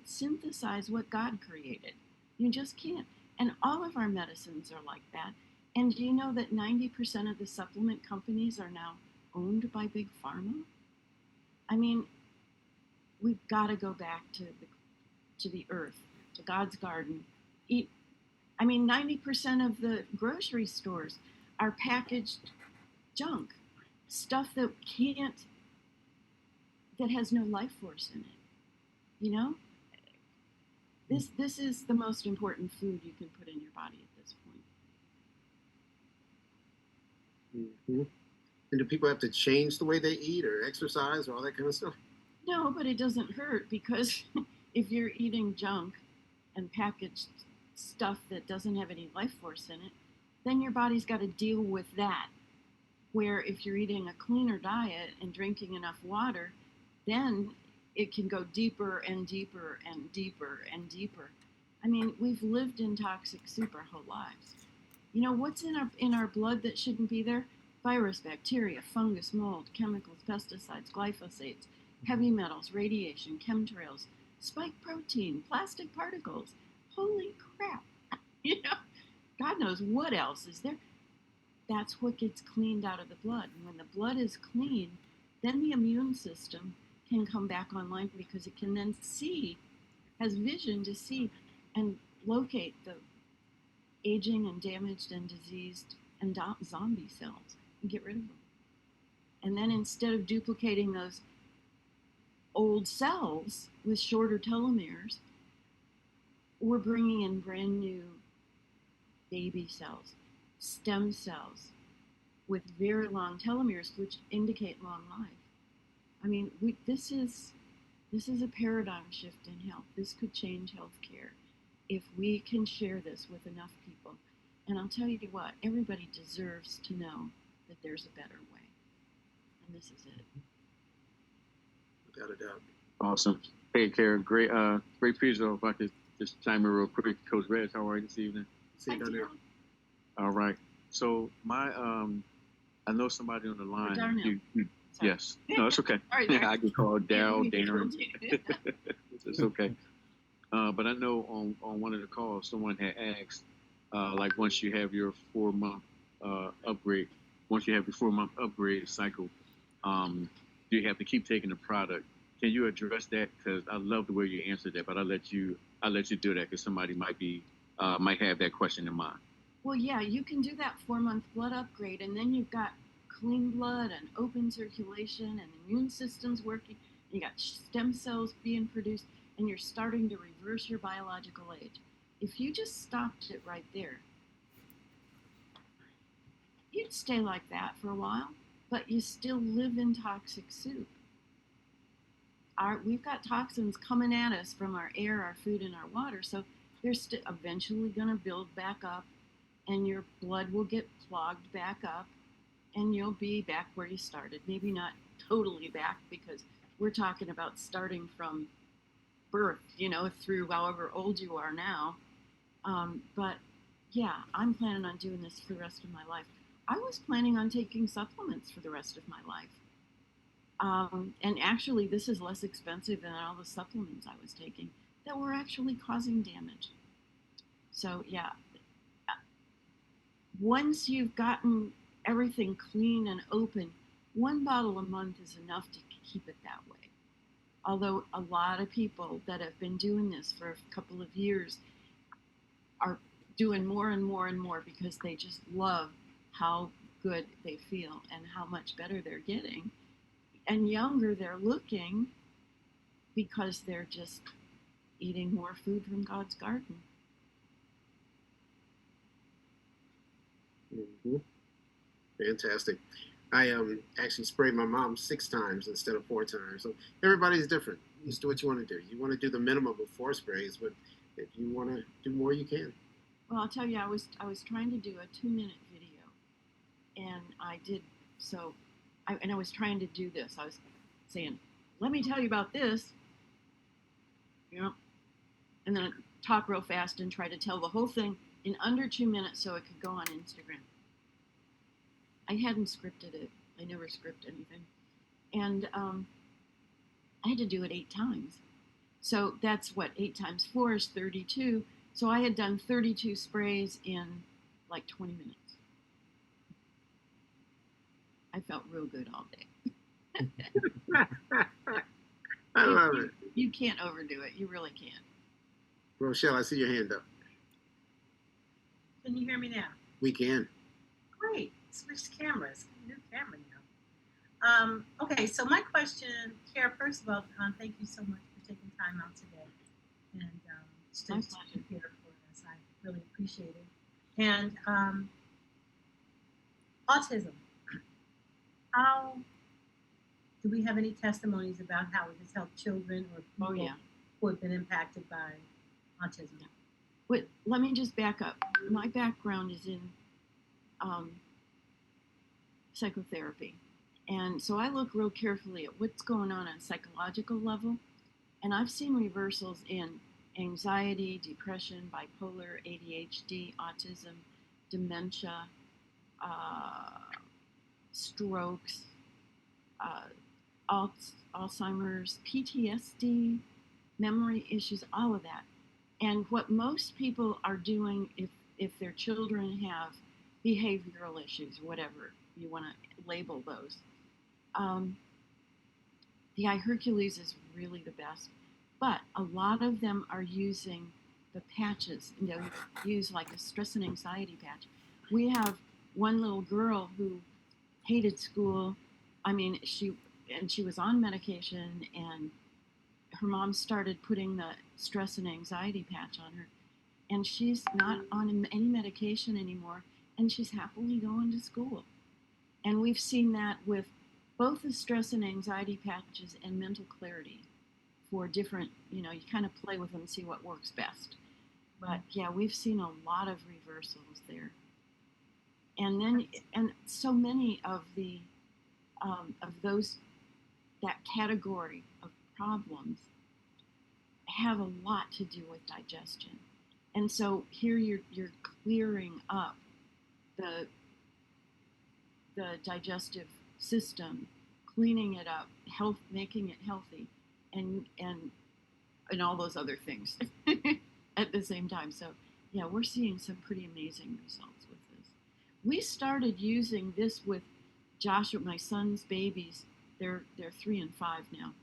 synthesize what God created. You just can't. And all of our medicines are like that. And do you know that 90% of the supplement companies are now owned by Big Pharma? I mean, we've got to go back to the earth, to God's garden. 90% of the grocery stores are packaged junk, stuff that has no life force in it. You know, this is the most important food you can put in your body at this point. Mm-hmm. And do people have to change the way they eat or exercise or all that kind of stuff? No, but it doesn't hurt, because if you're eating junk and packaged stuff that doesn't have any life force in it, then your body's got to deal with that. Where if you're eating a cleaner diet and drinking enough water, then it can go deeper and deeper and deeper and deeper. I mean, we've lived in toxic soup our whole lives. You know, what's in our blood that shouldn't be there? Virus, bacteria, fungus, mold, chemicals, pesticides, glyphosates, heavy metals, radiation, chemtrails, spike protein, plastic particles. Holy crap. You know, God knows what else is there. That's what gets cleaned out of the blood. And when the blood is clean, then the immune system can come back online, because it can then has vision to see and locate the aging and damaged and diseased and zombie cells and get rid of them. And then instead of duplicating those old cells with shorter telomeres, we're bringing in brand new baby cells, stem cells with very long telomeres, which indicate long life. I mean, this is a paradigm shift in health. This could change healthcare if we can share this with enough people. And I'll tell you what, everybody deserves to know that there's a better way. And this is it. Without a doubt. Awesome. Hey, Kara, great piece. If I could just chime in real quick. Coach Reg, how are you this evening? See you down there. All right. So I know somebody on the line. Yes. No, it's okay. I can call Daryl, Darren. It's okay. But I know on one of the calls, someone had asked, like once you have your 4-month upgrade, cycle, do you have to keep taking the product? Can you address that? Because I love the way you answered that, but I'll let you do that, because somebody might have that question in mind. Well, yeah, you can do that 4-month blood upgrade, and then you've got clean blood and open circulation and immune systems working. You got stem cells being produced, and you're starting to reverse your biological age. If you just stopped it right there, you'd stay like that for a while, but you still live in toxic soup. We've got toxins coming at us from our air, our food, and our water, so they're eventually going to build back up, and your blood will get clogged back up, and you'll be back where you started. Maybe not totally back, because we're talking about starting from birth, through however old you are now. But yeah, I'm planning on doing this for the rest of my life. I was planning on taking supplements for the rest of my life. And actually, this is less expensive than all the supplements I was taking that were actually causing damage. So yeah, once you've gotten everything clean and open, 1 bottle a month is enough to keep it that way. Although a lot of people that have been doing this for a couple of years are doing more and more and more, because they just love how good they feel and how much better they're getting. And younger they're looking, because they're just eating more food from God's garden. Mm-hmm. Fantastic. I actually sprayed my mom 6 times instead of 4 times. So everybody's different. Just do what you want to do. You want to do the minimum of 4 sprays, but if you want to do more, you can. Well, I'll tell you, I was trying to do a 2-minute video, and I did so. I was trying to do this. I was saying, "Let me tell you about this," and then talk real fast and try to tell the whole thing in under 2 minutes so it could go on Instagram. I hadn't scripted it. I never script anything. And I had to do it 8 times. So that's what 8 times 4 is 32. So I had done 32 sprays in like 20 minutes. I felt real good all day. I love it. You can't overdo it. You really can't. Rochelle, I see your hand up. Can you hear me now? We can. Great. switched cameras. New camera now. Okay, so my question, Kara, first of all, thank you so much for taking time out today and stood here for us. I really appreciate it. And autism. How do we have any testimonies about how it has helped children or people who have been impacted by autism? Wait, let me just back up. My background is in psychotherapy. And so I look real carefully at what's going on a psychological level. And I've seen reversals in anxiety, depression, bipolar, ADHD, autism, dementia, strokes, Alzheimer's, PTSD, memory issues, all of that. And what most people are doing if their children have behavioral issues, whatever you want to label those, the Iherqles is really the best. But a lot of them are using the patches. And they'll use like a stress and anxiety patch. We have one little girl who hated school. I mean, she was on medication, and her mom started putting the stress and anxiety patch on her. And she's not on any medication anymore, and she's happily going to school. And we've seen that with both the stress and anxiety patches and mental clarity for different, you kind of play with them and see what works best. But yeah, we've seen a lot of reversals there. And so many of the, that category of problems have a lot to do with digestion. And so here you're clearing up the digestive system, cleaning it up, making it healthy, and all those other things at the same time. So yeah, we're seeing some pretty amazing results with this. We started using this with Joshua, my son's babies. They're 3 and 5 now.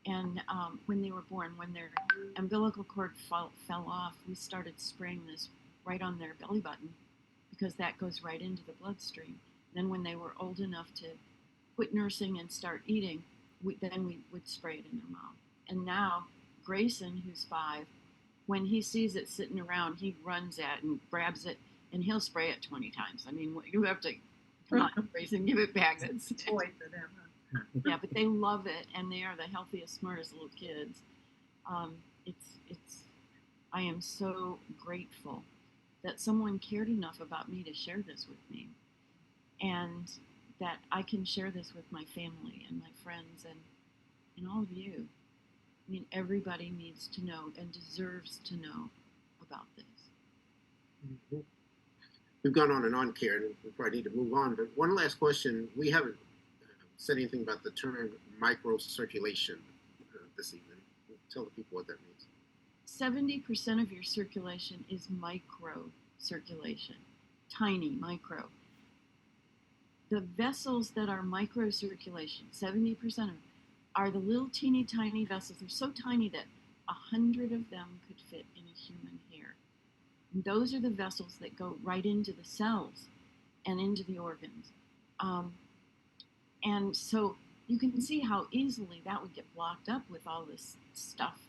And when they were born, when their umbilical cord fell off, we started spraying this right on their belly button because that goes right into the bloodstream. Then when they were old enough to quit nursing and start eating, we would spray it in their mouth. And now Grayson, who's 5, when he sees it sitting around, he runs at it and grabs it, and he'll spray it 20 times. I mean, you have to, come on, Grayson, give it back. It's a toy for them. Yeah, but they love it, and they are the healthiest, smartest little kids. I am so grateful that someone cared enough about me to share this with me, and that I can share this with my family and my friends and all of you. I mean, everybody needs to know and deserves to know about this. Mm-hmm. We've gone on and on, Karen. We probably need to move on. But one last question. We haven't said anything about the term microcirculation this evening. Tell the people what that means. 70% of your circulation is microcirculation, tiny, micro. The vessels that are microcirculation, 70% of them, are the little teeny tiny vessels. They're so tiny that 100 of them could fit in a human hair. And those are the vessels that go right into the cells and into the organs. And so you can see how easily that would get blocked up with all this stuff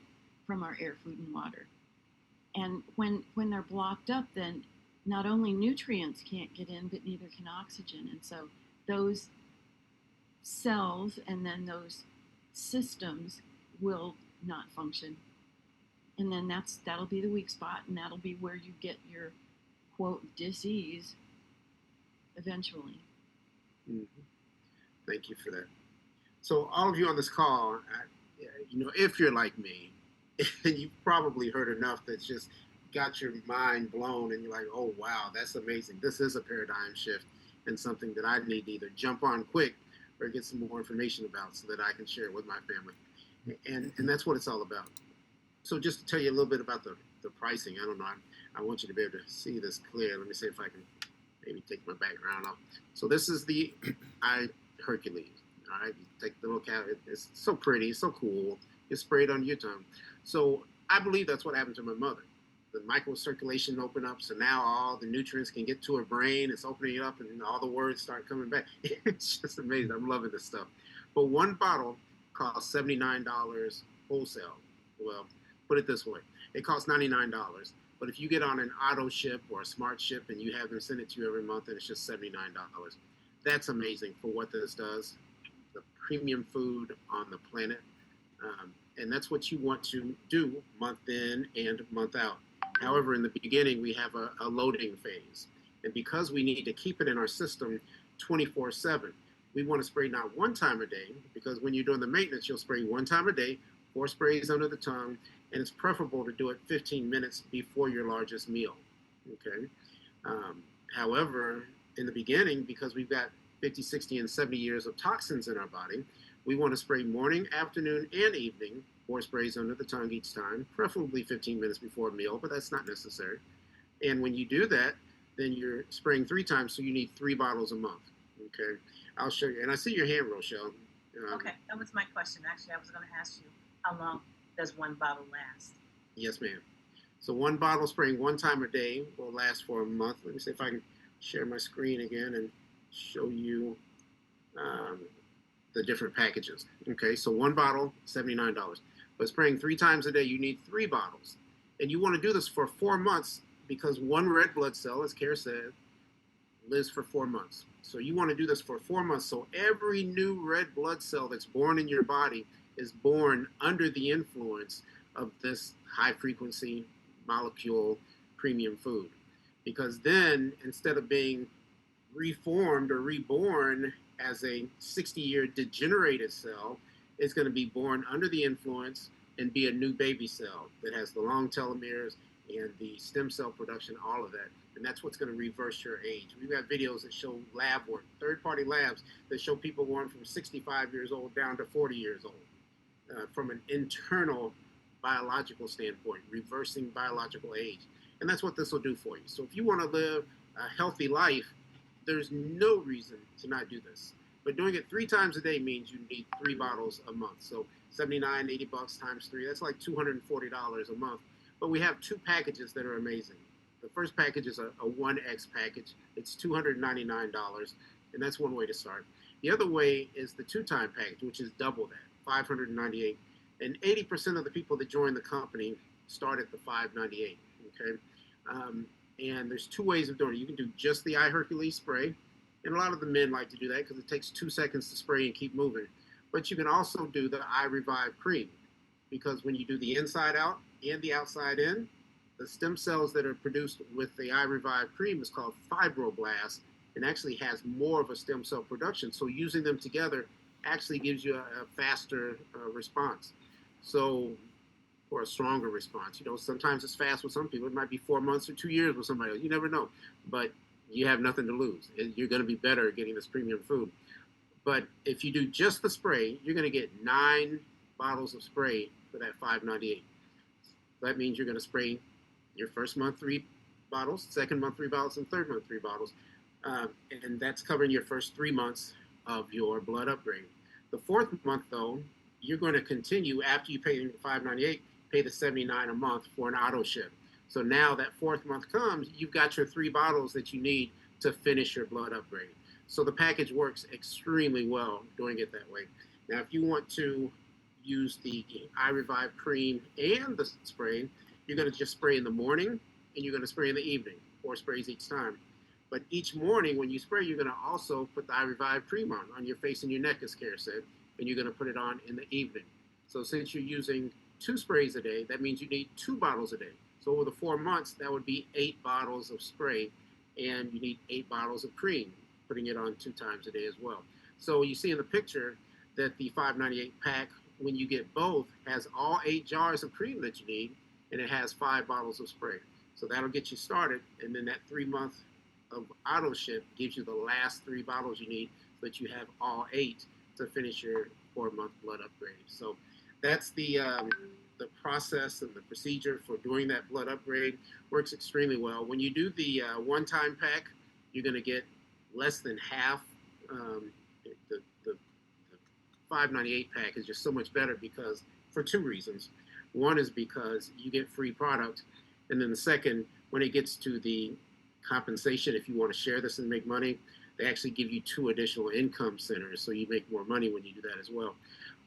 from our air, food, and water. And when they're blocked up, then not only nutrients can't get in, but neither can oxygen. And so those cells and then those systems will not function. And then that'll be the weak spot, and that'll be where you get your, quote, disease eventually. Mm-hmm. Thank you for that. So all of you on this call, if you're like me, you've probably heard enough that's just got your mind blown, and you're like, oh, wow, that's amazing. This is a paradigm shift and something that I need to either jump on quick or get some more information about so that I can share it with my family. And that's what it's all about. So just to tell you a little bit about the pricing, I don't know, I want you to be able to see this clear. Let me see if I can maybe take my background off. So this is the Iherqles. All right, you take the little cap. It's so pretty, it's so cool. You spray it on your tongue. So I believe that's what happened to my mother. the microcirculation open up, so now all the nutrients can get to her brain. It's opening it up, and all the words start coming back. It's just amazing. I'm loving this stuff. But one bottle costs $79 wholesale. Well, put it this way. It costs $99. But if you get on an auto ship or a smart ship and you have them send it to you every month, and it's just $79. That's amazing for what this does. The premium food on the planet. And that's what you want to do month in and month out. However, in the beginning, we have a loading phase. And because we need to keep it in our system 24/7, we want to spray not one time a day, because when you're doing the maintenance, you'll spray one time a day, 4 sprays under the tongue, and it's preferable to do it 15 minutes before your largest meal. Okay. However, in the beginning, because we've got 50, 60, and 70 years of toxins in our body, we want to spray morning, afternoon, and evening, 4 sprays under the tongue each time, preferably 15 minutes before a meal, but that's not necessary. And when you do that, then you're spraying 3 times, so you need 3 bottles a month. Okay, I'll show you. And I see your hand, Rochelle. Okay, that was my question. Actually, I was going to ask you, how long does one bottle last? Yes, ma'am. So 1 bottle spraying 1 time a day will last for a month. Let me see if I can share my screen again and show you the different packages. Okay, so 1 bottle, $79. But spraying 3 times a day, you need 3 bottles. And you want to do this for 4 months, because 1 red blood cell, as Kara said, lives for 4 months. So you want to do this for 4 months. So every new red blood cell that's born in your body is born under the influence of this high frequency molecule premium food. Because then, instead of being reformed or reborn as a 60-year degenerated cell, it's going to be born under the influence and be a new baby cell that has the long telomeres and the stem cell production, all of that. And that's what's going to reverse your age. We've got videos that show lab work, third-party labs that show people going from 65 years old down to 40 years old from an internal biological standpoint, reversing biological age. And that's what this will do for you. So if you want to live a healthy life, there's no reason to not do this. But doing it 3 times a day means you need 3 bottles a month. So $79, $80 times 3, that's like $240 a month. But we have 2 packages that are amazing. The first package is a 1X package. It's $299, and that's one way to start. The other way is the 2-time package, which is double that, $598. And 80% of the people that join the company start at the $598, okay? And there's 2 ways of doing it. You can do just the Iherqles spray, and a lot of the men like to do that because it takes 2 seconds to spray and keep moving. But you can also do the iRevive cream, because when you do the inside out and the outside in, the stem cells that are produced with the iRevive cream is called fibroblasts, and actually has more of a stem cell production. So using them together actually gives you a faster response. So, or a stronger response. You know, sometimes it's fast with some people. It might be 4 months or 2 years with somebody else. You never know. But you have nothing to lose. You're going to be better at getting this premium food. But if you do just the spray, you're going to get 9 bottles of spray for that $598. So that means you're going to spray your first month 3 bottles, second month 3 bottles, and third month 3 bottles. And that's covering your first 3 months of your blood upgrade. The 4th month, though, you're going to continue after you pay the $598, pay the $79 a month for an auto ship. So now that 4th month comes, you've got your 3 bottles that you need to finish your blood upgrade. So the package works extremely well doing it that way. Now, if you want to use the iRevive cream and the spray, you're going to just spray in the morning and you're going to spray in the evening, 4 sprays each time. But each morning when you spray, you're going to also put the iRevive cream on your face and your neck, as Kara said, and you're going to put it on in the evening. So since you're using 2 sprays a day, that means you need 2 bottles a day. So over the 4 months, that would be 8 bottles of spray, and you need 8 bottles of cream, putting it on 2 times a day as well. So you see in the picture that the $598 pack, when you get both, has all 8 jars of cream that you need, and it has 5 bottles of spray. So that'll get you started, and then that 3 month of auto ship gives you the last 3 bottles you need, so that you have all 8 to finish your 4-month blood upgrade. So that's the process and the procedure for doing that blood upgrade. Works extremely well. When you do the 1-time pack, you're going to get less than half. The $598 pack is just so much better because, for 2 reasons. One is because you get free product, And then the second, when it gets to the compensation, if you want to share this and make money, they actually give you 2 additional income centers, so you make more money when you do that as well.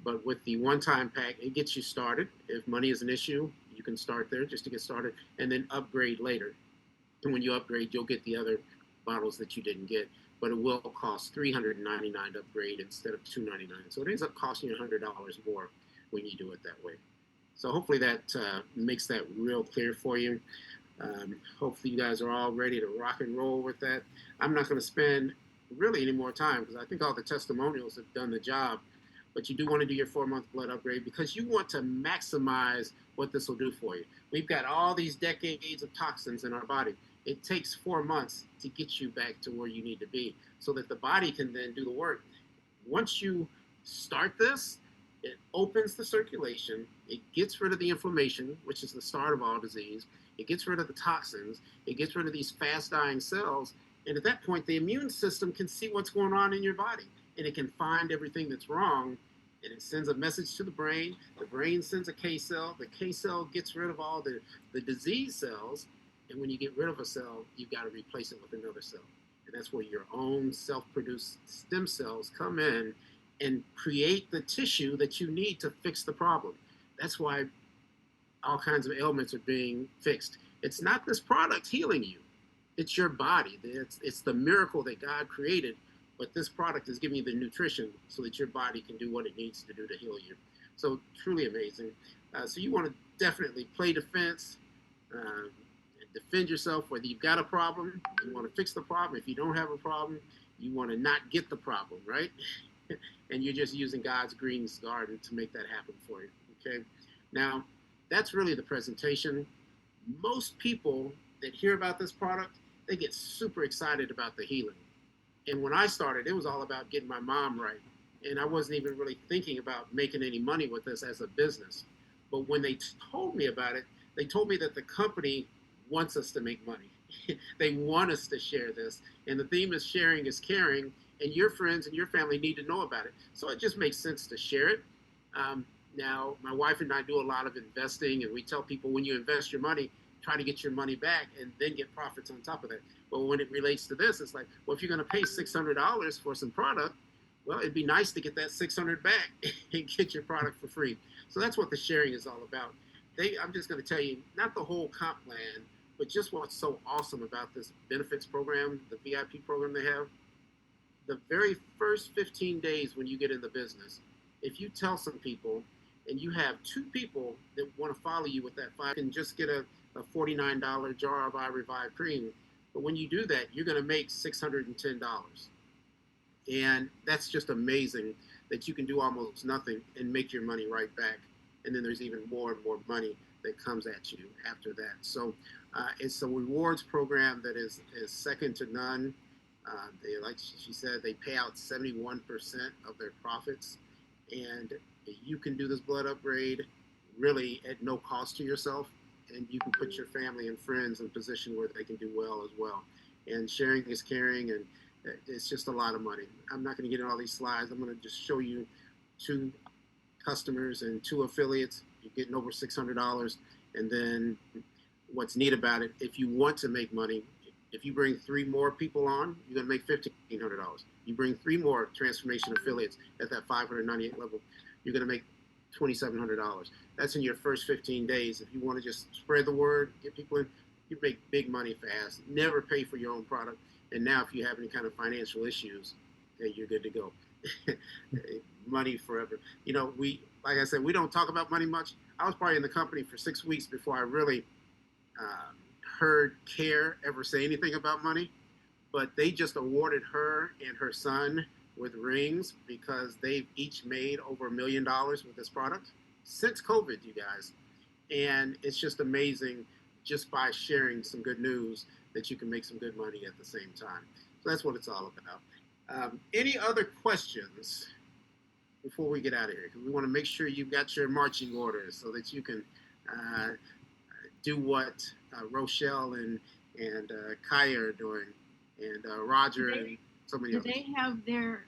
But with the one-time pack, it gets you started. If money is an issue, you can start there just to get started, and then upgrade later. And when you upgrade, you'll get the other bottles that you didn't get, but it will cost $399 to upgrade instead of $299. So it ends up costing you $100 more when you do it that way. So hopefully that makes that real clear for you. Hopefully you guys are all ready to rock and roll with that. I'm not going to spend really any more time because I think all the testimonials have done the job. But you do want to do your 4-month blood upgrade because you want to maximize what this will do for you. We've got all these decades of toxins in our body. It takes 4 months to get you back to where you need to be so that the body can then do the work. Once you start this, it opens the circulation. It gets rid of the inflammation, which is the start of all disease. It gets rid of the toxins. It gets rid of these fast-dying cells. And at that point, the immune system can see what's going on in your body. And it can find everything that's wrong. And it sends a message to the brain. The brain sends a K cell. The K cell gets rid of all the disease cells. And when you get rid of a cell, you've got to replace it with another cell. And that's where your own self-produced stem cells come in and create the tissue that you need to fix the problem. That's why all kinds of ailments are being fixed. It's not this product healing you. It's your body. It's the miracle that God created, but this product is giving you the nutrition so that your body can do what it needs to do to heal you. So truly amazing. So you want to definitely play defense, and defend yourself, whether you've got a problem, you want to fix the problem. If you don't have a problem, you want to not get the problem, right? And you're just using God's green garden to make that happen for you, okay? Now, that's really the presentation. Most people that hear about this product, they get super excited about the healing. And when I started, it was all about getting my mom right. And I wasn't even really thinking about making any money with this as a business. But when they told me about it, they told me that the company wants us to make money. They want us to share this. And the theme is sharing is caring. And your friends and your family need to know about it. So it just makes sense to share it. Now, my wife and I do a lot of investing, and we tell people when you invest your money, try to get your money back and then get profits on top of that. But when it relates to this, it's like, well, if you're going to pay $600 for some product, well, it'd be nice to get that $600 back and get your product for free. So that's what the sharing is all about. I'm just going to tell you, not the whole comp plan, but just what's so awesome about this benefits program, the VIP program they have. The very first 15 days when you get in the business, if you tell some people and you have 2 people that want to follow you with that you can just get a $49 jar of iRevive cream. But when you do that, you're going to make $610. And that's just amazing that you can do almost nothing and make your money right back. And then there's even more and more money that comes at you after that. So it's a rewards program that is second to none. They, like she said, they pay out 71% of their profits. And you can do this blood upgrade really at no cost to yourself. And you can put your family and friends in a position where they can do well as well. And sharing is caring, and it's just a lot of money. I'm not going to get into all these slides. I'm going to just show you 2 customers and 2 affiliates. You're getting over $600. And then what's neat about it, if you want to make money, if you bring 3 more people on, you're going to make $1,500. You bring 3 more transformation affiliates at that 598 level, you're going to make $2,700. That's in your first 15 days. If you want to just spread the word, get people in, you make big money fast. Never pay for your own product. And now if you have any kind of financial issues, hey, you're good to go. Money forever. You know, like I said, we don't talk about money much. I was probably in the company for 6 weeks before I really heard CARE ever say anything about money. But they just awarded her and her son with rings because they've each made over $1 million with this product since COVID, you guys. And it's just amazing just by sharing some good news that you can make some good money at the same time. So that's what it's all about. Any other questions before we get out of here? Because we want to make sure you've got your marching orders so that you can do what Rochelle and Kai are doing, and Roger and so many others. Do they have their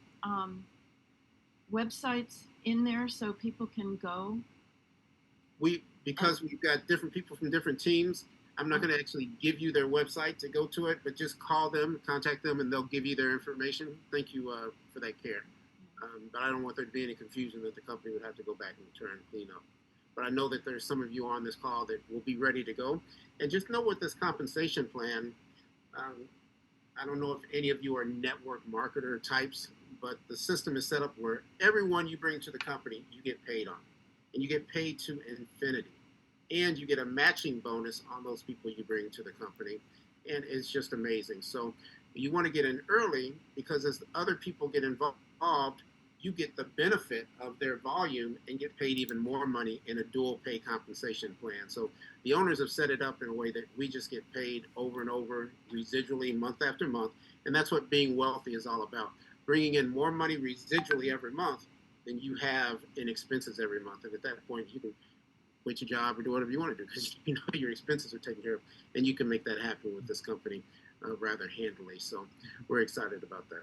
websites in there so people can go? Because we've got different people from different teams, I'm not going to actually give you their website to go to it, but just call them, contact them, and they'll give you their information. Thank you for that care. But I don't want there to be any confusion that the company would have to go back and try and clean up. But I know that there's some of you on this call that will be ready to go. And just know with this compensation plan, I don't know if any of you are network marketer types, but the system is set up where everyone you bring to the company, you get paid on. And you get paid to infinity. And you get a matching bonus on those people you bring to the company. And it's just amazing. So you want to get in early because as other people get involved, you get the benefit of their volume and get paid even more money in a dual pay compensation plan. So the owners have set it up in a way that we just get paid over and over residually month after month. And that's what being wealthy is all about. Bringing in more money residually every month than you have in expenses every month. And at that point, you can quit your job or do whatever you want to do because you know your expenses are taken care of. And you can make that happen with this company rather handily. So we're excited about that.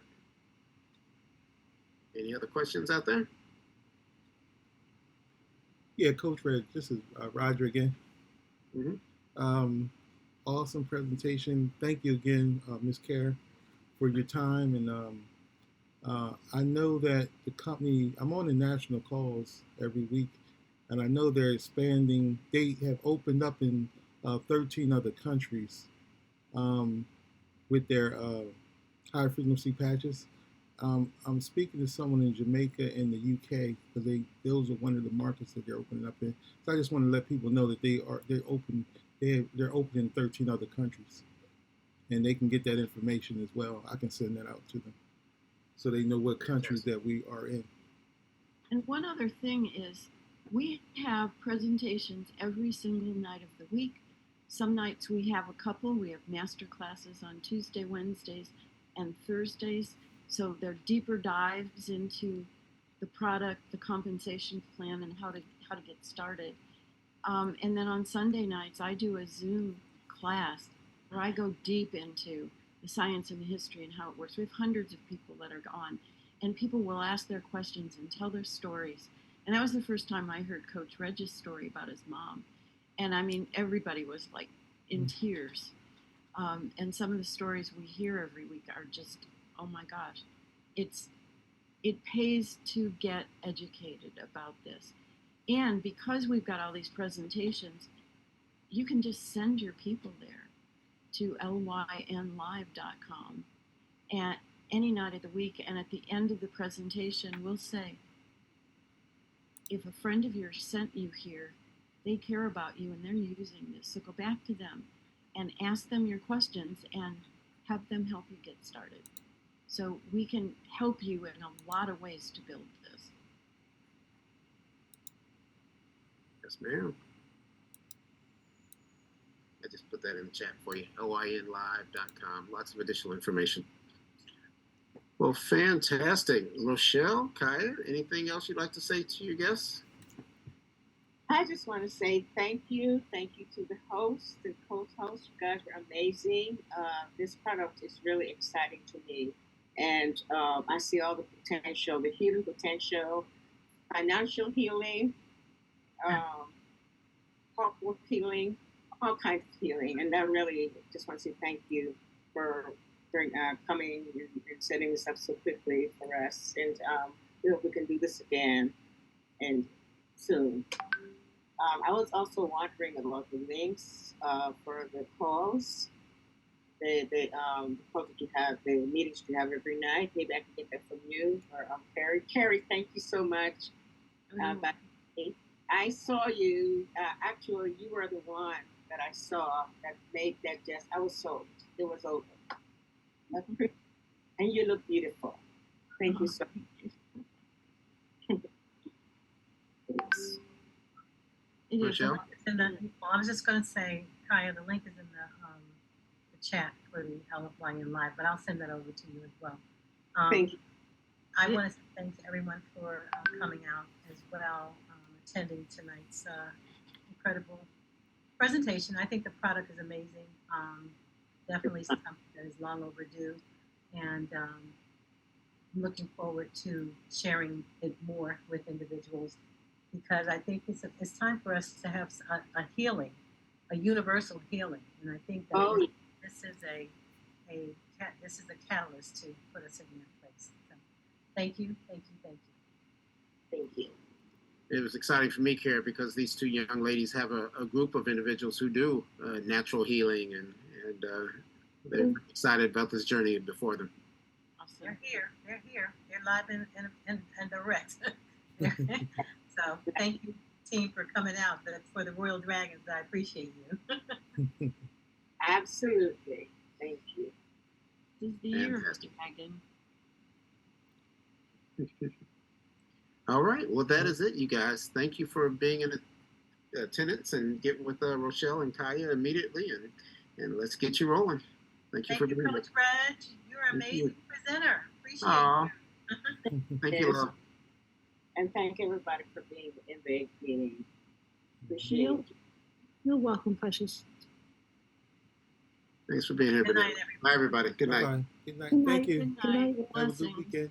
Any other questions out there? Yeah, Coach Red, this is Roger again. Mm-hmm. Awesome presentation. Thank you again, Ms. Kerr, for your time. And I know that the company, I'm on the national calls every week, and I know they're expanding. They have opened up in 13 other countries with their high frequency patches. I'm speaking to someone in Jamaica and the UK because those are one of the markets that they're opening up in. So I just want to let people know that they're open in 13 other countries, and they can get that information as well. I can send that out to them so they know what countries that we are in. And one other thing is we have presentations every single night of the week. Some nights we have a couple. We have master classes on Tuesday, Wednesdays, and Thursdays. So they're deeper dives into the product, the compensation plan, and how to get started. And then on Sunday nights, I do a Zoom class where I go deep into the science and the history and how it works. We have hundreds of people that are on, and people will ask their questions and tell their stories. And that was the first time I heard Coach Reg's story about his mom. And I mean, everybody was like in tears. And some of the stories we hear every week are just, oh my gosh, it pays to get educated about this. And because we've got all these presentations, you can just send your people there to lynlive.com at any night of the week. And at the end of the presentation, we'll say, if a friend of yours sent you here, they care about you and they're using this. So go back to them and ask them your questions and have them help you get started. So we can help you in a lot of ways to build this. Yes, ma'am. I just put that in the chat for you, lynlive.com. Lots of additional information. Well, fantastic. Rochelle, Kai, anything else you'd like to say to your guests? I just want to say thank you. Thank you to the host, the co-host. You guys are amazing. This product is really exciting to me. And I see all the potential, the healing potential, financial healing, heart healing, all kinds of healing. And I really just want to say thank you for coming and setting this up so quickly for us. And we hope we can do this again and soon. I was also wondering about the links for the calls. The calls that you have, the meetings you have every night. Maybe I can get that from you or Carrie. Carrie, thank you so much. But I saw you. Actually, you were the one that I saw that made that just. I was sold. It was over. And you look beautiful. Thank you so much. Rochelle? I was just going to say, Kaya, the link is in the chat for the LFYN Live, but I'll send that over to you as well. Thank you. I want to say thanks to everyone for coming out as well, attending tonight's incredible presentation. I think the product is amazing. Definitely something that is long overdue, and I'm looking forward to sharing it more with individuals because I think it's time for us to have a healing a universal healing, and I think that this is this is a catalyst to put us in that place. So, thank you. Thank you. It was exciting for me, Kara, because these two young ladies have a group of individuals who do natural healing, and they're excited about this journey before them. Awesome. They're here. They're live and direct. So thank you, team, for coming out. But for the Royal Dragons, I appreciate you. Absolutely. Thank you. This is the year, Mr. Dragon. All right. Well, that is it, you guys. Thank you for being in attendance and getting with Rochelle and Kaya immediately, and let's get you rolling. Thank you for being Coach Reg. You're an amazing presenter. Appreciate you. Thank you, love. And thank everybody for being in the meeting. Appreciate you. You're welcome, Precious. Thanks for being here. Good night, everybody. Good night. Bye-bye. Good night. Thank you. Good night. Have a good weekend.